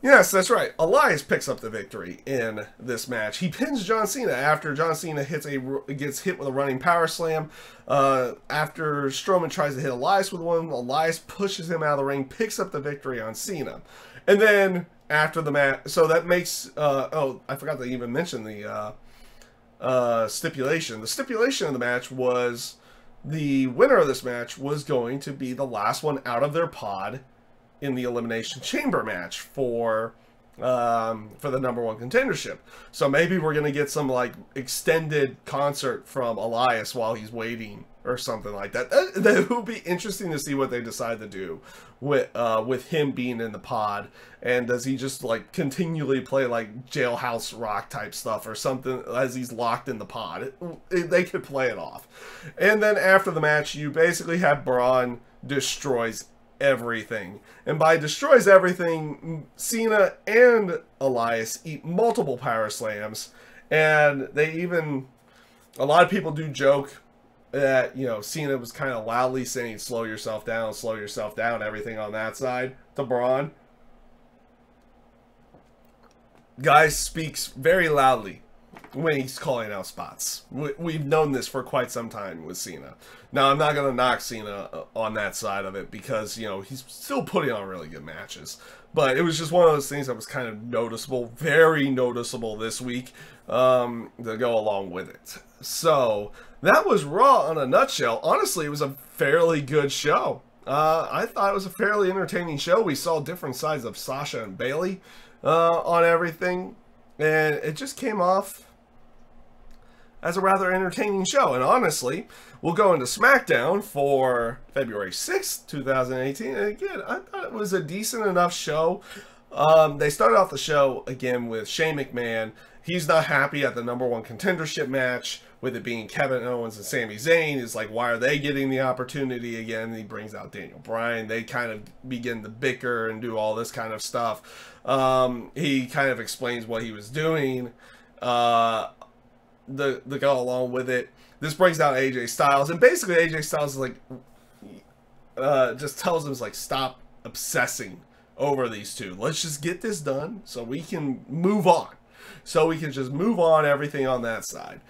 Yes, that's right. Elias picks up the victory in this match. He pins John Cena after John Cena gets hit with a running power slam. After Strowman tries to hit Elias with one, Elias pushes him out of the ring, picks up the victory on Cena. And then after the match, so that makes, oh, I forgot to even mention the stipulation. The stipulation of the match was the winner of this match was going to be the last one out of their pod in the Elimination Chamber match for the #1 contendership. So maybe we're going to get some, like, extended concert from Elias while he's waiting or something like that. That would be interesting to see what they decide to do with him being in the pod. And does he just, like, continually play, like, Jailhouse Rock type stuff or something as he's locked in the pod? They could play it off. And then after the match, you basically have Braun destroys everything. And by destroys everything, Cena and Elias eat multiple power slams. And they even, a lot of people do joke that, you know, Cena was kind of loudly saying, slow yourself down, everything on that side to Braun. Guy speaks very loudly when he's calling out spots. We've known this for quite some time with Cena. Now, I'm not going to knock Cena on that side of it because, you know, he's still putting on really good matches. But it was just one of those things that was kind of noticeable, very noticeable this week to go along with it. So, that was Raw in a nutshell. Honestly, it was a fairly good show. I thought it was a fairly entertaining show. We saw different sides of Sasha and Bayley on everything. And it just came off as a rather entertaining show. And honestly, we'll go into SmackDown for February 6th, 2018. And again, I thought it was a decent enough show. They started off the show, again, with Shane McMahon. He's not happy at the #1 contendership match, with it being Kevin Owens and Sami Zayn. He's like, why are they getting the opportunity again? He brings out Daniel Bryan. They kind of begin to bicker and do all this kind of stuff. He kind of explains what he was doing to go along with it. This brings out AJ Styles, and basically AJ Styles is like, just tells him, like, stop obsessing over these two. Let's just get this done so we can move on. So we can just move on everything on that side.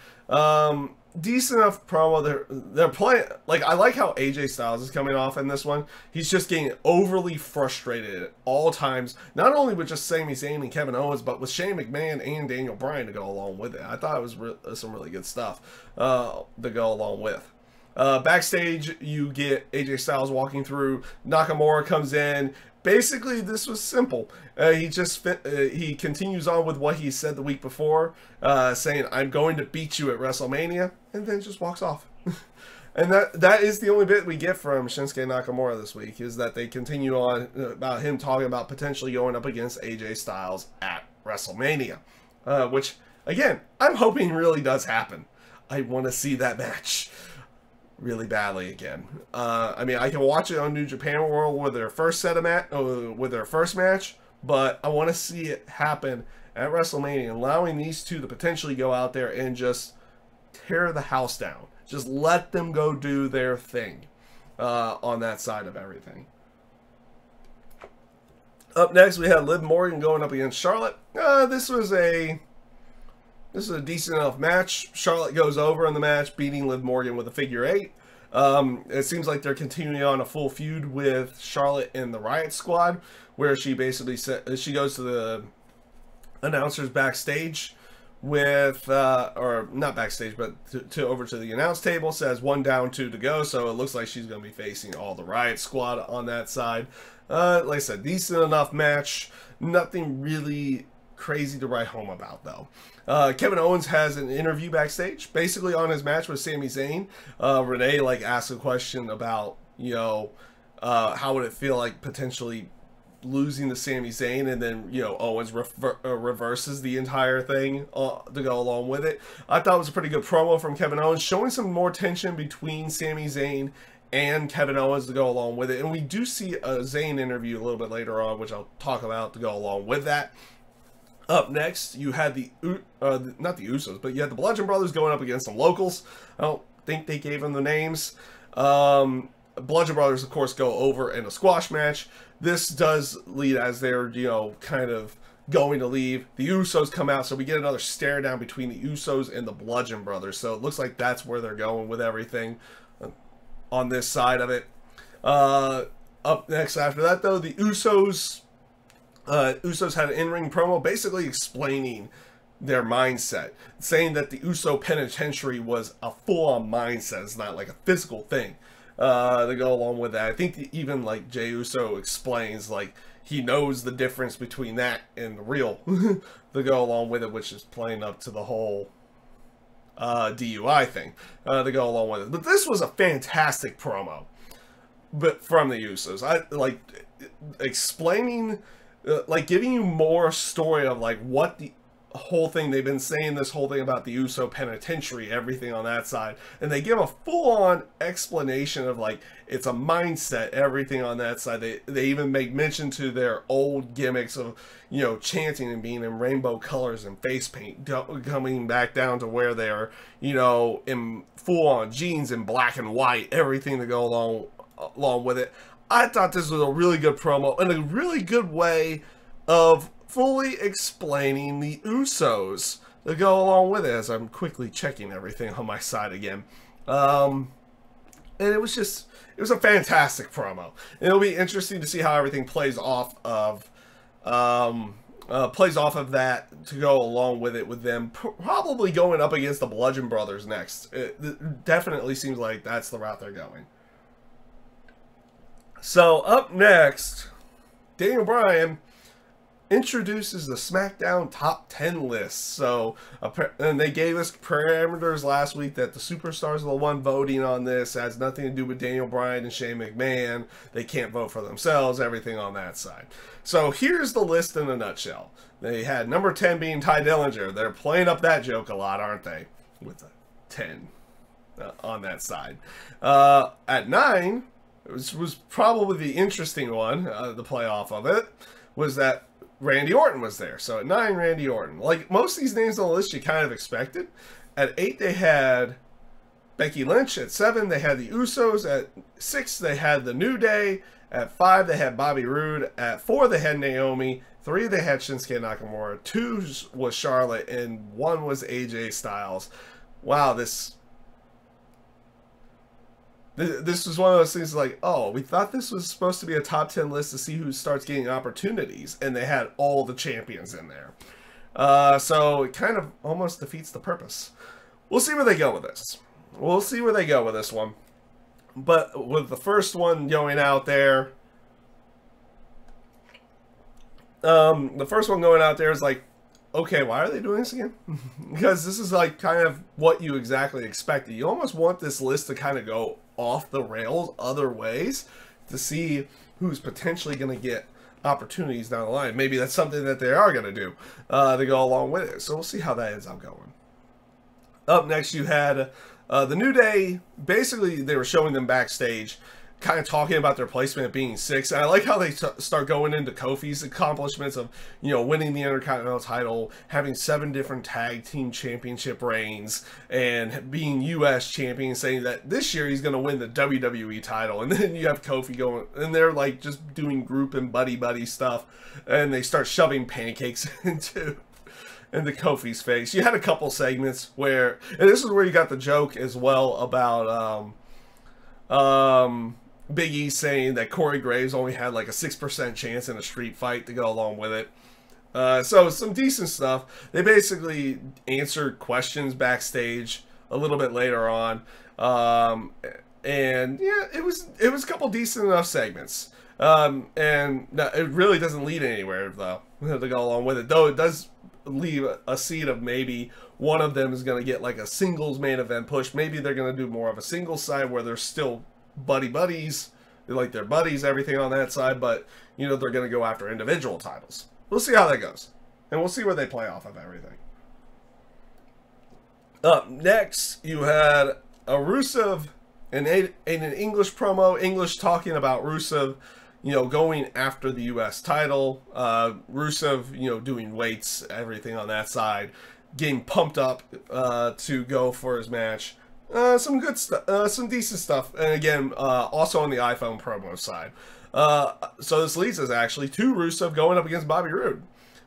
Decent enough promo. They're playing, like, I like how AJ Styles is coming off in this one. He's just getting overly frustrated at all times, not only with just Sami Zayn and Kevin Owens, but with Shane McMahon and Daniel Bryan to go along with it. I thought it was some really good stuff to go along with. Backstage, you get AJ Styles walking through. Nakamura comes in. Basically, this was simple. He continues on with what he said the week before, saying, I'm going to beat you at WrestleMania, and then just walks off. And that is the only bit we get from Shinsuke Nakamura this week, is that they continue on about him talking about potentially going up against AJ Styles at WrestleMania. Which, again, I'm hoping really does happen. I want to see that match really badly again. I mean, I can watch it on New Japan World with their first match, but I want to see it happen at WrestleMania, allowing these two to potentially go out there and just tear the house down. Just let them go do their thing on that side of everything. Up next, we have Liv Morgan going up against Charlotte. This is a decent enough match. Charlotte goes over in the match, beating Liv Morgan with a figure 8. It seems like they're continuing on a full feud with Charlotte and the Riot Squad, where she basically she goes to the announcers backstage with, or not backstage, but over to the announce table, says 1 down, 2 to go. So it looks like she's going to be facing all the Riot Squad on that side. Like I said, decent enough match. Nothing really crazy to write home about, though. Kevin Owens has an interview backstage, basically on his match with Sami Zayn. Renee asked a question about, how would it feel like potentially losing to Sami Zayn, and then Owens reverses the entire thing to go along with it. I thought it was a pretty good promo from Kevin Owens, showing some more tension between Sami Zayn and Kevin Owens to go along with it. And we do see a Zayn interview a little bit later on, which I'll talk about to go along with that. Up next, you had not the Usos, but you had the Bludgeon Brothers going up against some locals. I don't think they gave them the names. Bludgeon Brothers, of course, go over in a squash match. This does lead as they're, kind of going to leave. The Usos come out, so we get another stare down between the Usos and the Bludgeon Brothers. So it looks like that's where they're going with everything on this side of it. Up next after that, though, the Usos had an in-ring promo basically explaining their mindset, saying that the Uso Penitentiary was a full-on mindset. It's not like a physical thing. To go along with that, I think even Jey Uso explains he knows the difference between that and the real to go along with it, which is playing up to the whole DUI thing to go along with it. But this was a fantastic promo, but from the Usos, I explaining, giving you more story of what the whole thing they've been saying, this whole thing about the Uso Penitentiary, everything on that side, and they give a full-on explanation of it's a mindset, everything on that side. They even make mention to their old gimmicks of chanting and being in rainbow colors and face paint, coming back down to where they're in full-on jeans and black and white, everything to go along with it. I thought this was a really good promo and a really good way of fully explaining the Usos to go along with it, as I'm quickly checking everything on my side again. And it was a fantastic promo. And it'll be interesting to see how everything plays off of that to go along with it, with them probably going up against the Bludgeon Brothers next. It definitely seems like that's the route they're going. So up next, Daniel Bryan introduces the Smackdown Top 10 List. So, and they gave us parameters last week that the superstars are the one voting on this. It has nothing to do with Daniel Bryan and Shane McMahon. They can't vote for themselves, everything on that side. So here's the list in a nutshell. They had number 10 being Ty Dillinger. They're playing up that joke a lot, aren't they? With the 10 on that side. At 9, which was probably the interesting one, the playoff of it, was that Randy Orton was there. So at 9, Randy Orton. Most of these names on the list you kind of expected. At 8, they had Becky Lynch. At 7, they had the Usos. At 6, they had the New Day. At 5, they had Bobby Roode. At 4, they had Naomi. 3, they had Shinsuke Nakamura. 2 was Charlotte. And 1 was AJ Styles. Wow, this was one of those things oh, we thought this was supposed to be a top 10 list to see who starts getting opportunities, and they had all the champions in there. So it kind of almost defeats the purpose. We'll see where they go with this. We'll see where they go with this one. But with the first one going out there, is okay, why are they doing this again? Because this is kind of what you exactly expected. You almost want this list to kind of go off the rails other ways to see who's potentially going to get opportunities down the line. Maybe that's something that they are going to do to go along with it. So we'll see how that ends up going. Up next, you had the New Day. Basically, they were showing them backstage, kind of talking about their placement being 6. And I like how they start going into Kofi's accomplishments of, winning the Intercontinental title, having 7 different tag team championship reigns, and being U.S. champion, saying that this year he's going to win the WWE title. And then you have Kofi going, and they're just doing group and buddy stuff, and they start shoving pancakes into Kofi's face. You had a couple segments where, and this is where you got the joke as well about, Big E saying that Corey Graves only had like a 6% chance in a street fight to go along with it. So some decent stuff. They basically answered questions backstage a little bit later on. And yeah, it was a couple decent enough segments. And no, it really doesn't lead anywhere though to go along with it. Though it does leave a seed of maybe one of them is going to get like a singles main event push. Maybe they're going to do more of a singles side where they're still buddies. They like their buddies, everything on that side. But, you know, they're going to go after individual titles. We'll see how that goes. And we'll see where they play off of everything. Up next, you had a Rusev and an English promo. English talking about Rusev, you know, going after the U.S. title. Rusev, you know, doing weights, everything on that side. Getting pumped up to go for his match. Some good stuff, some decent stuff. And again, also on the iPhone promo side. So this leads us actually to Rusev going up against Bobby Roode,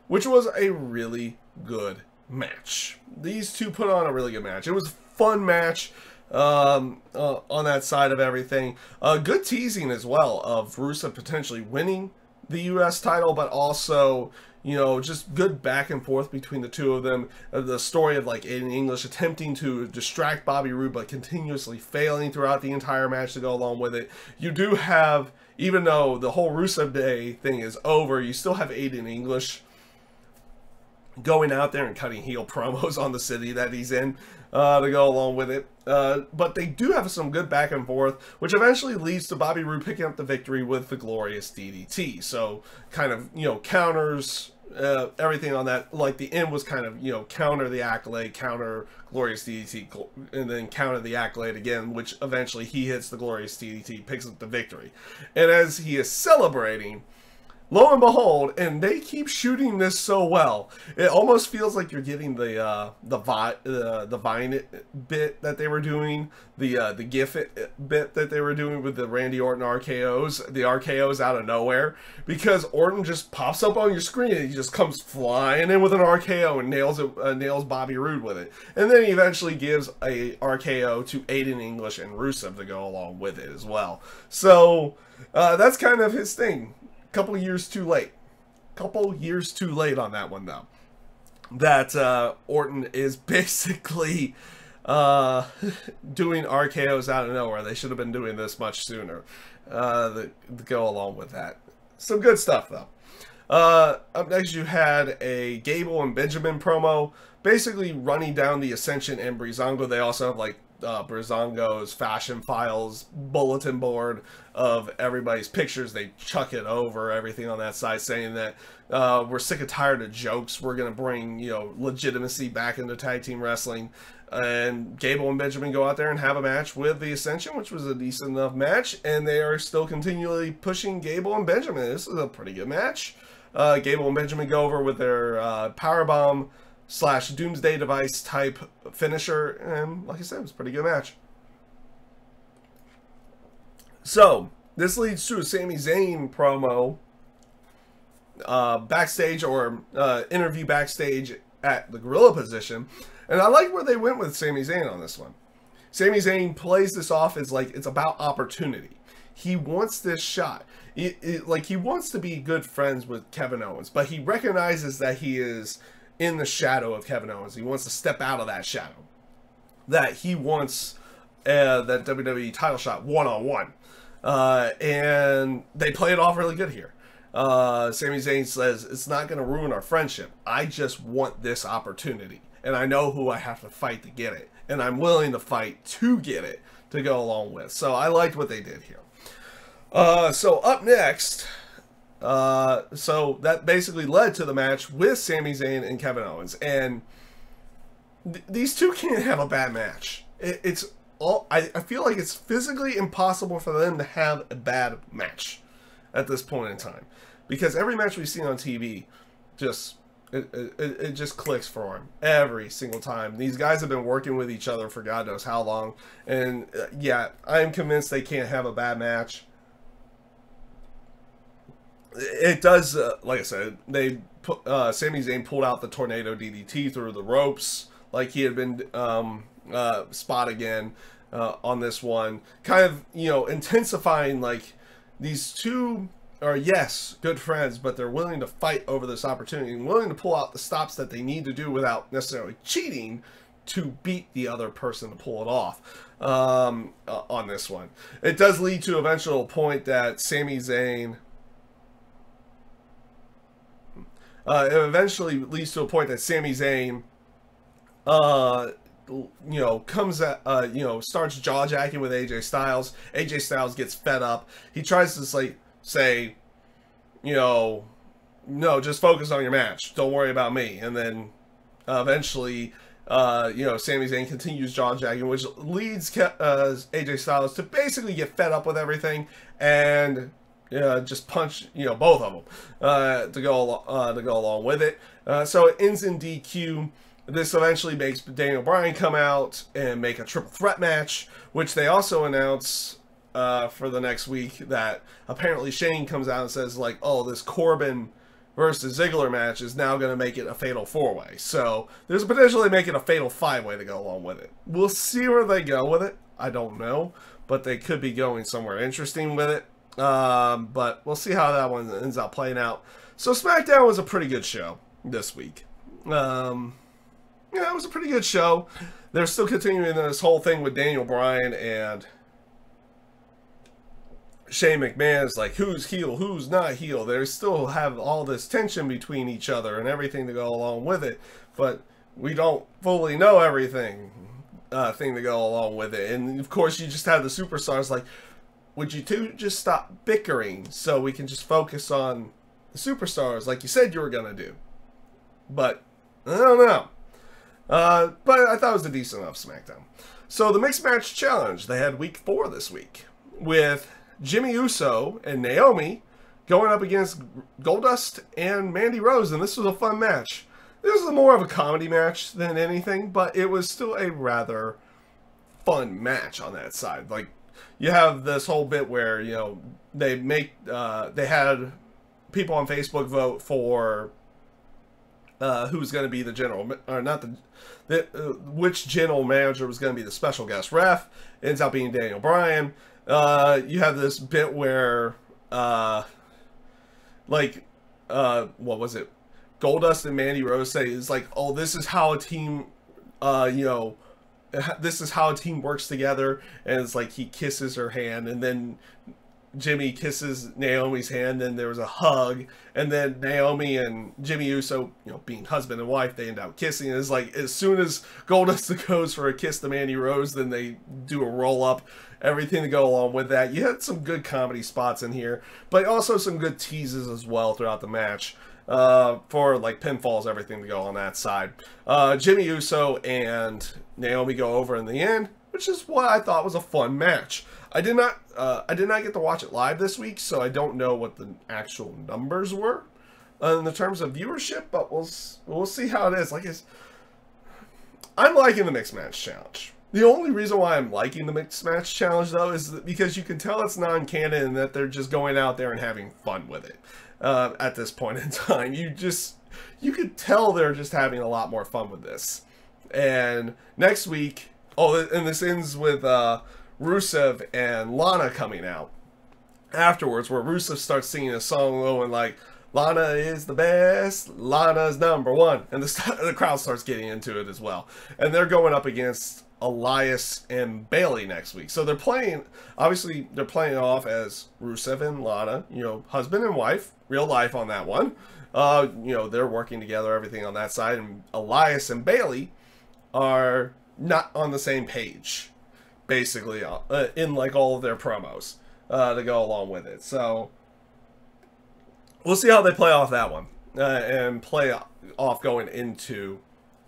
which was a really good match. These two put on a really good match. It was a fun match on that side of everything. Good teasing as well of Rusev potentially winning the U.S. title, but also, you know, just good back and forth between the two of them. The story of like Aiden English attempting to distract Bobby Roode, but continuously failing throughout the entire match to go along with it. You do have, even though the whole Rusev Day thing is over, you still have Aiden English going out there and cutting heel promos on the city that he's in to go along with it. But they do have some good back and forth, which eventually leads to Bobby Roode picking up the victory with the glorious DDT. So kind of, you know, counters everything on that. Like the end was kind of, you know, counter the accolade, counter glorious DDT, and then counter the accolade again, which eventually he hits the glorious DDT, picks up the victory. And as he is celebrating, lo and behold, and they keep shooting this so well, it almost feels like you're getting the Vine bit that they were doing, the GIF bit that they were doing with the Randy Orton RKOs, the RKOs out of nowhere, because Orton just pops up on your screen and he just comes flying in with an RKO and nails Bobby Roode with it, and then he eventually gives a RKO to Aiden English and Rusev to go along with it as well. So that's kind of his thing. Couple years too late on that one though, that Orton is basically doing RKOs out of nowhere. They should have been doing this much sooner to go along with that. Some good stuff though. Up next you had a Gable and Benjamin promo, basically running down the Ascension and Breezango. They also have like Breezango's fashion files bulletin board of everybody's pictures. They chuck it over everything on that side, saying that we're sick and tired of jokes. We're gonna bring, you know, legitimacy back into tag team wrestling. And Gable and Benjamin go out there and have a match with the Ascension, which was a decent enough match, and they are still continually pushing Gable and Benjamin. This is a pretty good match. Gable and Benjamin go over with their powerbomb / Doomsday Device type finisher, and like I said, it was a pretty good match. So this leads to a Sami Zayn promo backstage, or interview backstage at the gorilla position, and I like where they went with Sami Zayn on this one. Sami Zayn plays this off as like it's about opportunity. He wants this shot. Like he wants to be good friends with Kevin Owens, but he recognizes that he is in the shadow of Kevin Owens. He wants to step out of that shadow. That he wants that WWE title shot one-on-one. And they play it off really good here. Sami Zayn says, it's not going to ruin our friendship. I just want this opportunity. And I know who I have to fight to get it. And I'm willing to fight to get it to go along with. So I liked what they did here. So up next... so that basically led to the match with Sami Zayn and Kevin Owens, and these two can't have a bad match. It's all I feel like it's physically impossible for them to have a bad match at this point in time, because every match we've seen on TV just it just clicks for them every single time. These guys have been working with each other for God knows how long, and yeah, I am convinced they can't have a bad match. It does, like I said, they put, Sami Zayn pulled out the tornado DDT through the ropes, like he had been spot again. on this one, kind of, you know, intensifying, like, these two are, yes, good friends, but they're willing to fight over this opportunity and willing to pull out the stops that they need to do without necessarily cheating to beat the other person to pull it off on this one. It does lead to an eventual point that Sami Zayn... it eventually leads to a point that Sami Zayn, you know, comes at, you know, starts jaw-jacking with AJ Styles. AJ Styles gets fed up. He tries to, like, say, you know, no, just focus on your match. Don't worry about me. And then eventually, you know, Sami Zayn continues jaw-jacking, which leads AJ Styles to basically get fed up with everything and just punch, you know, both of them to go along with it. So it ends in DQ. This eventually makes Daniel Bryan come out and make a triple threat match, which they also announce for the next week, that apparently Shane comes out and says, like, oh, this Corbin versus Ziggler match is now going to make it a fatal four-way. So there's a potential they make it a fatal five-way to go along with it. We'll see where they go with it. I don't know, but they could be going somewhere interesting with it. But we'll see how that one ends up playing out. So Smackdown was a pretty good show this week. Yeah, it was a pretty good show. They're still continuing this whole thing with Daniel Bryan and Shane McMahon's, like, who's heel, who's not heel. They still have all this tension between each other and everything to go along with it, but we don't fully know everything thing to go along with it. And of course you just have the superstars like, would you two just stop bickering so we can just focus on the superstars like you said you were gonna do? But I don't know. But I thought it was a decent enough SmackDown. So the Mixed Match Challenge, they had week 4 this week, with Jimmy Uso and Naomi going up against Goldust and Mandy Rose, and this was a fun match. This was more of a comedy match than anything, but it was still a rather fun match on that side. Like, you have this whole bit where, you know, they had people on Facebook vote for who's going to be the general, or not which general manager was going to be the special guest ref. It ends up being Daniel Bryan. You have this bit where, what was it? Goldust and Mandy Rose say is like, oh, this is how a team, you know, this is how a team works together. And it's like he kisses her hand, and then Jimmy kisses Naomi's hand, and there was a hug, and then Naomi and Jimmy Uso, you know, being husband and wife, they end up kissing. And it's like, as soon as Goldust goes for a kiss to Mandy Rose, then they do a roll up, everything to go along with that. You had some good comedy spots in here, but also some good teases as well throughout the match, for like pinfalls, everything to go on that side. Jimmy Uso and Naomi go over in the end, which is what I thought was a fun match. I did not get to watch it live this week, so I don't know what the actual numbers were in the terms of viewership, but we'll see how it is. Like, I'm liking the Mixed Match Challenge. The only reason why I'm liking the Mixed Match Challenge, though, is because you can tell it's non-canon and that they're just going out there and having fun with it. At this point in time, you could tell they're just having a lot more fun with this. And next week, and this ends with Rusev and Lana coming out afterwards, where Rusev starts singing a song going like, Lana is the best, Lana's #1, and the crowd starts getting into it as well. And they're going up against Elias and Bailey next week. So they're playing, obviously they're playing off as Rusev and Lana, you know, husband and wife, real life on that one. You know, they're working together, everything on that side, and Elias and Bailey are not on the same page, basically, in like all of their promos to go along with it. So we'll see how they play off that one, and play off going into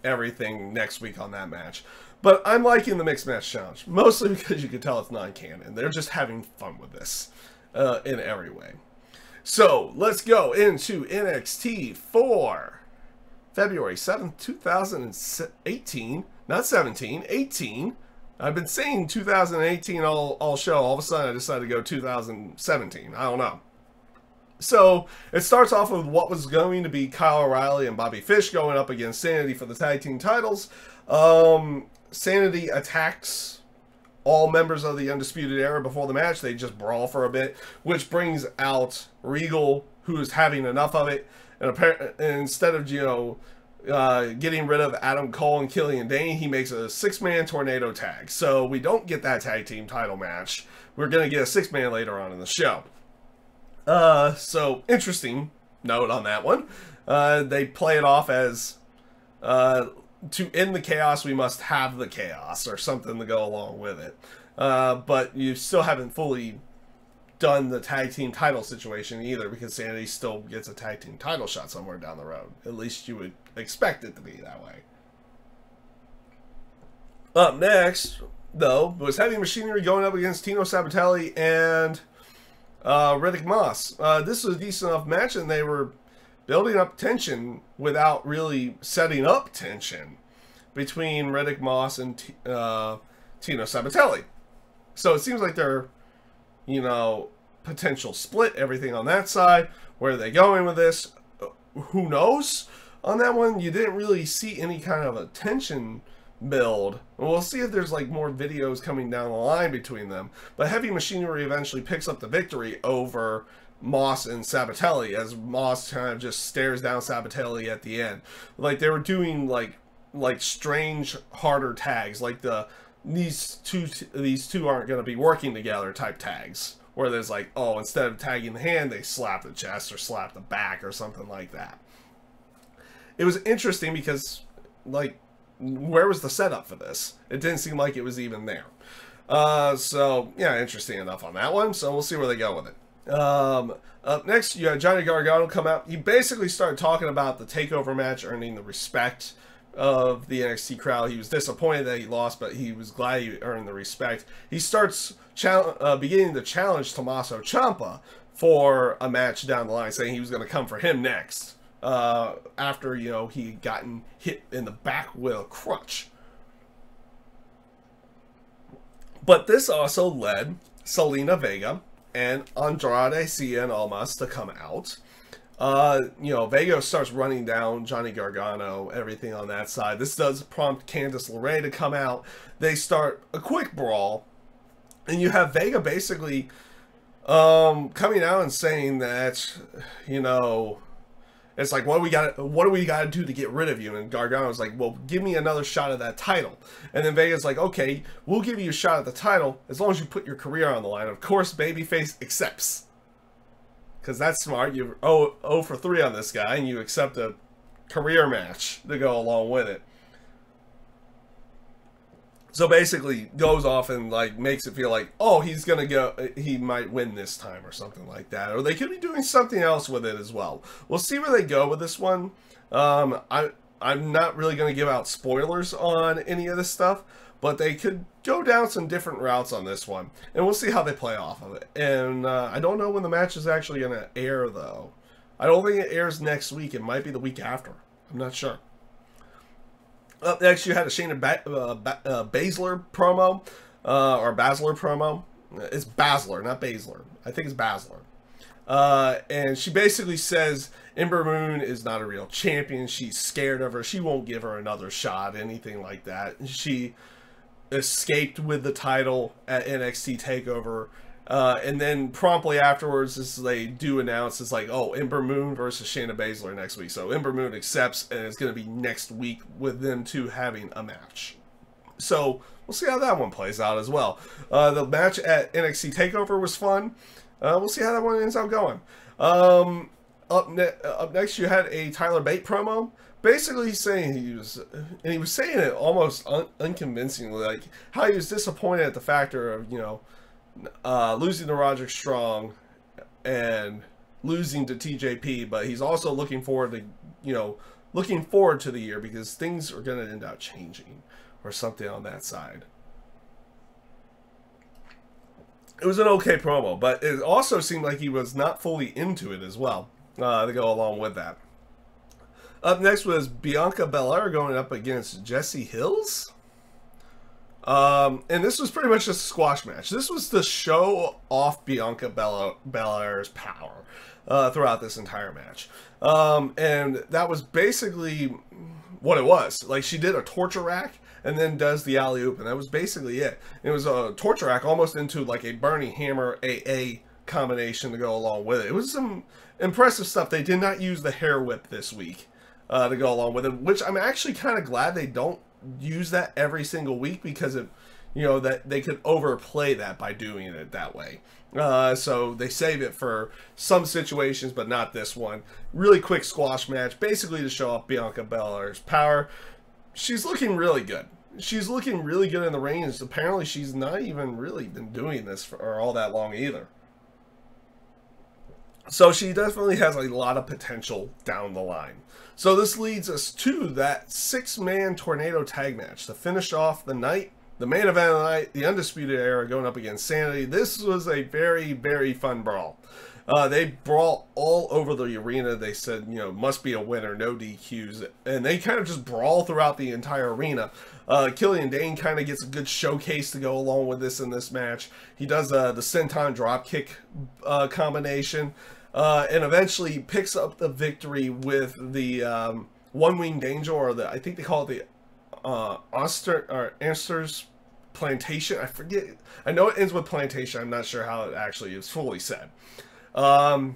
everything next week on that match. But I'm liking the Mixed Match Challenge, mostly because you can tell it's non-canon. They're just having fun with this in every way. So let's go into NXT for February 7th, 2018. Not 17, 18. I've been saying 2018 all show. All of a sudden I decided to go 2017. I don't know. So it starts off with what was going to be Kyle O'Reilly and Bobby Fish going up against Sanity for the tag team titles. Sanity attacks all members of the Undisputed Era before the match. They just brawl for a bit, which brings out Regal, who is having enough of it. And instead of, getting rid of Adam Cole and Killian Dane, he makes a 6-man tornado tag. So we don't get that tag team title match. We're going to get a 6-man later on in the show. So interesting note on that one. They play it off as to end the chaos, we must have the chaos, or something to go along with it. But you still haven't fully done the tag team title situation either, because Sanity still gets a tag team title shot somewhere down the road. At least you would expect it to be that way. Up next, though, was Heavy Machinery going up against Tino Sabbatelli and Riddick Moss. This was a decent enough match, and they were building up tension without really setting up tension between Riddick Moss and Tino Sabbatelli. So it seems like they're, potential split, everything on that side. Where are they going with this? Who knows? On that one, you didn't really see any kind of a tension build. We'll see if there's like more videos coming down the line between them. But Heavy Machinery eventually picks up the victory over Moss and Sabbatelli, as Moss kind of just stares down Sabbatelli at the end. Like they were doing like strange harder tags, like these two aren't going to be working together type tags, where there's like, oh, instead of tagging the hand, they slap the chest or slap the back or something like that. It was interesting because, like, where was the setup for this? It didn't seem like it was even there. So, yeah, interesting enough on that one. So we'll see where they go with it. Up next, you had Johnny Gargano come out. He basically started talking about the TakeOver match earning the respect of the NXT crowd. He was disappointed that he lost, but he was glad he earned the respect. He starts beginning to challenge Tommaso Ciampa for a match down the line, saying he was going to come for him next. After, he had gotten hit in the back with a crutch. But this also led Selena Vega and Andrade Cien Almas to come out. Vega starts running down Johnny Gargano, everything on that side. This does prompt Candice LeRae to come out. They start a quick brawl. And you have Vega basically coming out and saying that, it's like, what do we got to do to get rid of you? And Gargano's like, well, give me another shot at that title. And then Vega's like, okay, we'll give you a shot at the title as long as you put your career on the line. Of course, babyface accepts. Because that's smart. You're 0 for 3 on this guy, and you accept a career match to go along with it. So basically goes off and like makes it feel like, oh, he might win this time or something like that. Or they could be doing something else with it as well. We'll see where they go with this one. I'm not really going to give out spoilers on any of this stuff, but they could go down some different routes on this one. And we'll see how they play off of it. And I don't know when the match is actually going to air, though. I don't think it airs next week. It might be the week after. I'm not sure. Up next, you had a Shayna Baszler promo, or Baszler promo. It's Baszler, not Baszler. I think it's Baszler. And she basically says Ember Moon is not a real champion. She's scared of her. She won't give her another shot, anything like that. She escaped with the title at NXT TakeOver. And then promptly afterwards, as they do announce, it's like, oh, Ember Moon versus Shayna Baszler next week. So Ember Moon accepts, and it's going to be next week with them two having a match. So we'll see how that one plays out as well. The match at NXT TakeOver was fun. We'll see how that one ends up going. Up next, you had a Tyler Bate promo. Basically saying he was saying it almost unconvincingly, like how he was disappointed at the factor of, losing to Roderick Strong and losing to TJP, but he's also looking forward to the year because things are going to end up changing or something on that side. It was an okay promo, but it also seemed like he was not fully into it as well, to go along with that. Up next was Bianca Belair going up against Jessie Hills. And this was pretty much just a squash match. This was to show off Bianca Belair's power throughout this entire match. And that was basically what it was. Like, she did a torture rack and then does the alley-oop, and that was basically it. It was a torture rack almost into like a Bernie Hammer AA combination to go along with it. It was some impressive stuff. They did not use the hair whip this week to go along with it, which I'm actually kind of glad they don't use that every single week, because it, you know, that they could overplay that by doing it that way. So they save it for some situations, but not this one. Really quick squash match, basically to show off Bianca Belair's power. She's looking really good. She's looking really good in the ring. Apparently she's not even really been doing this for all that long either. So she definitely has a lot of potential down the line. So this leads us to that 6-man tornado tag match to finish off the night. The main event of the night, the Undisputed Era going up against Sanity. This was a very, very fun brawl. They brawl all over the arena. They said, you know, must be a winner, no DQs. And they kind of just brawl throughout the entire arena. Killian Dane kind of gets a good showcase to go along with this in this match. He does the senton dropkick combination. And eventually picks up the victory with the one-winged angel, or the, I think they call it the Anster's plantation. I forget. I know it ends with plantation. I'm not sure how it actually is fully said. But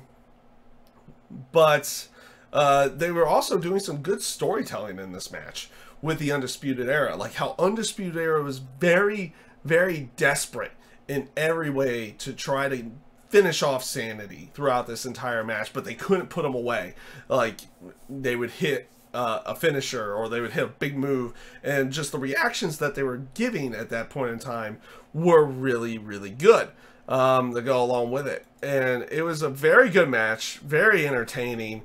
they were also doing some good storytelling in this match with the Undisputed Era. Like how Undisputed Era was very, very desperate in every way to try to finish off Sanity throughout this entire match, but they couldn't put them away. Like, they would hit a finisher, or they would hit a big move, and just the reactions that they were giving at that point in time were really, really good to go along with it. And it was a very good match, very entertaining.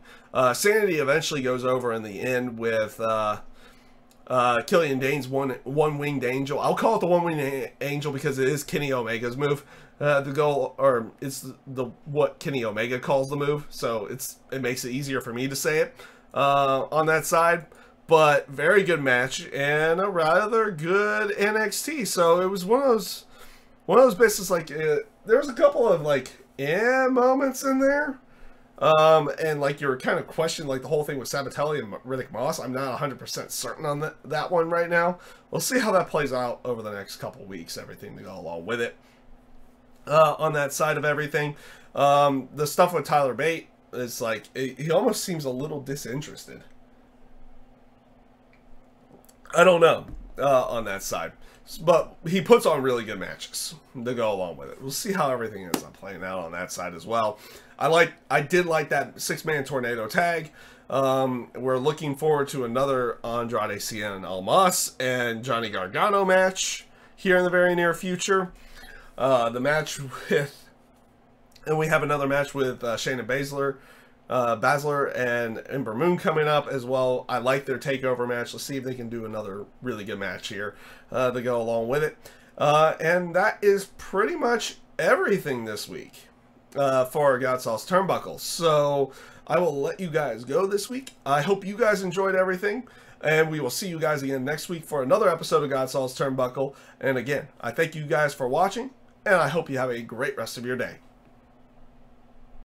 Sanity eventually goes over in the end with Killian Dane's one-winged angel. I'll call it the one-winged angel because it is Kenny Omega's move. The goal, or it's the what Kenny Omega calls the move, so it makes it easier for me to say it on that side. But very good match and a rather good NXT. So it was one of those bits. Like there was a couple of like moments in there, and like you were kind of questioning like the whole thing with Sabatelli and Riddick Moss. I'm not 100% certain on that one right now. We'll see how that plays out over the next couple weeks. Everything to go along with it. On that side of everything, the stuff with Tyler Bate is like he almost seems a little disinterested. I don't know on that side, but he puts on really good matches to go along with it. We'll see how everything ends up playing out on that side as well. I did like that 6-man tornado tag. We're looking forward to another Andrade Cien Almas and Johnny Gargano match here in the very near future. The match with, and we have another match with Shayna Baszler and Ember Moon coming up as well. I like their takeover match. Let's see if they can do another really good match here to go along with it. And that is pretty much everything this week for GodSaw's Turnbuckle. So I will let you guys go this week. I hope you guys enjoyed everything. And we will see you guys again next week for another episode of GodSaw's Turnbuckle. And again, I thank you guys for watching. And I hope you have a great rest of your day.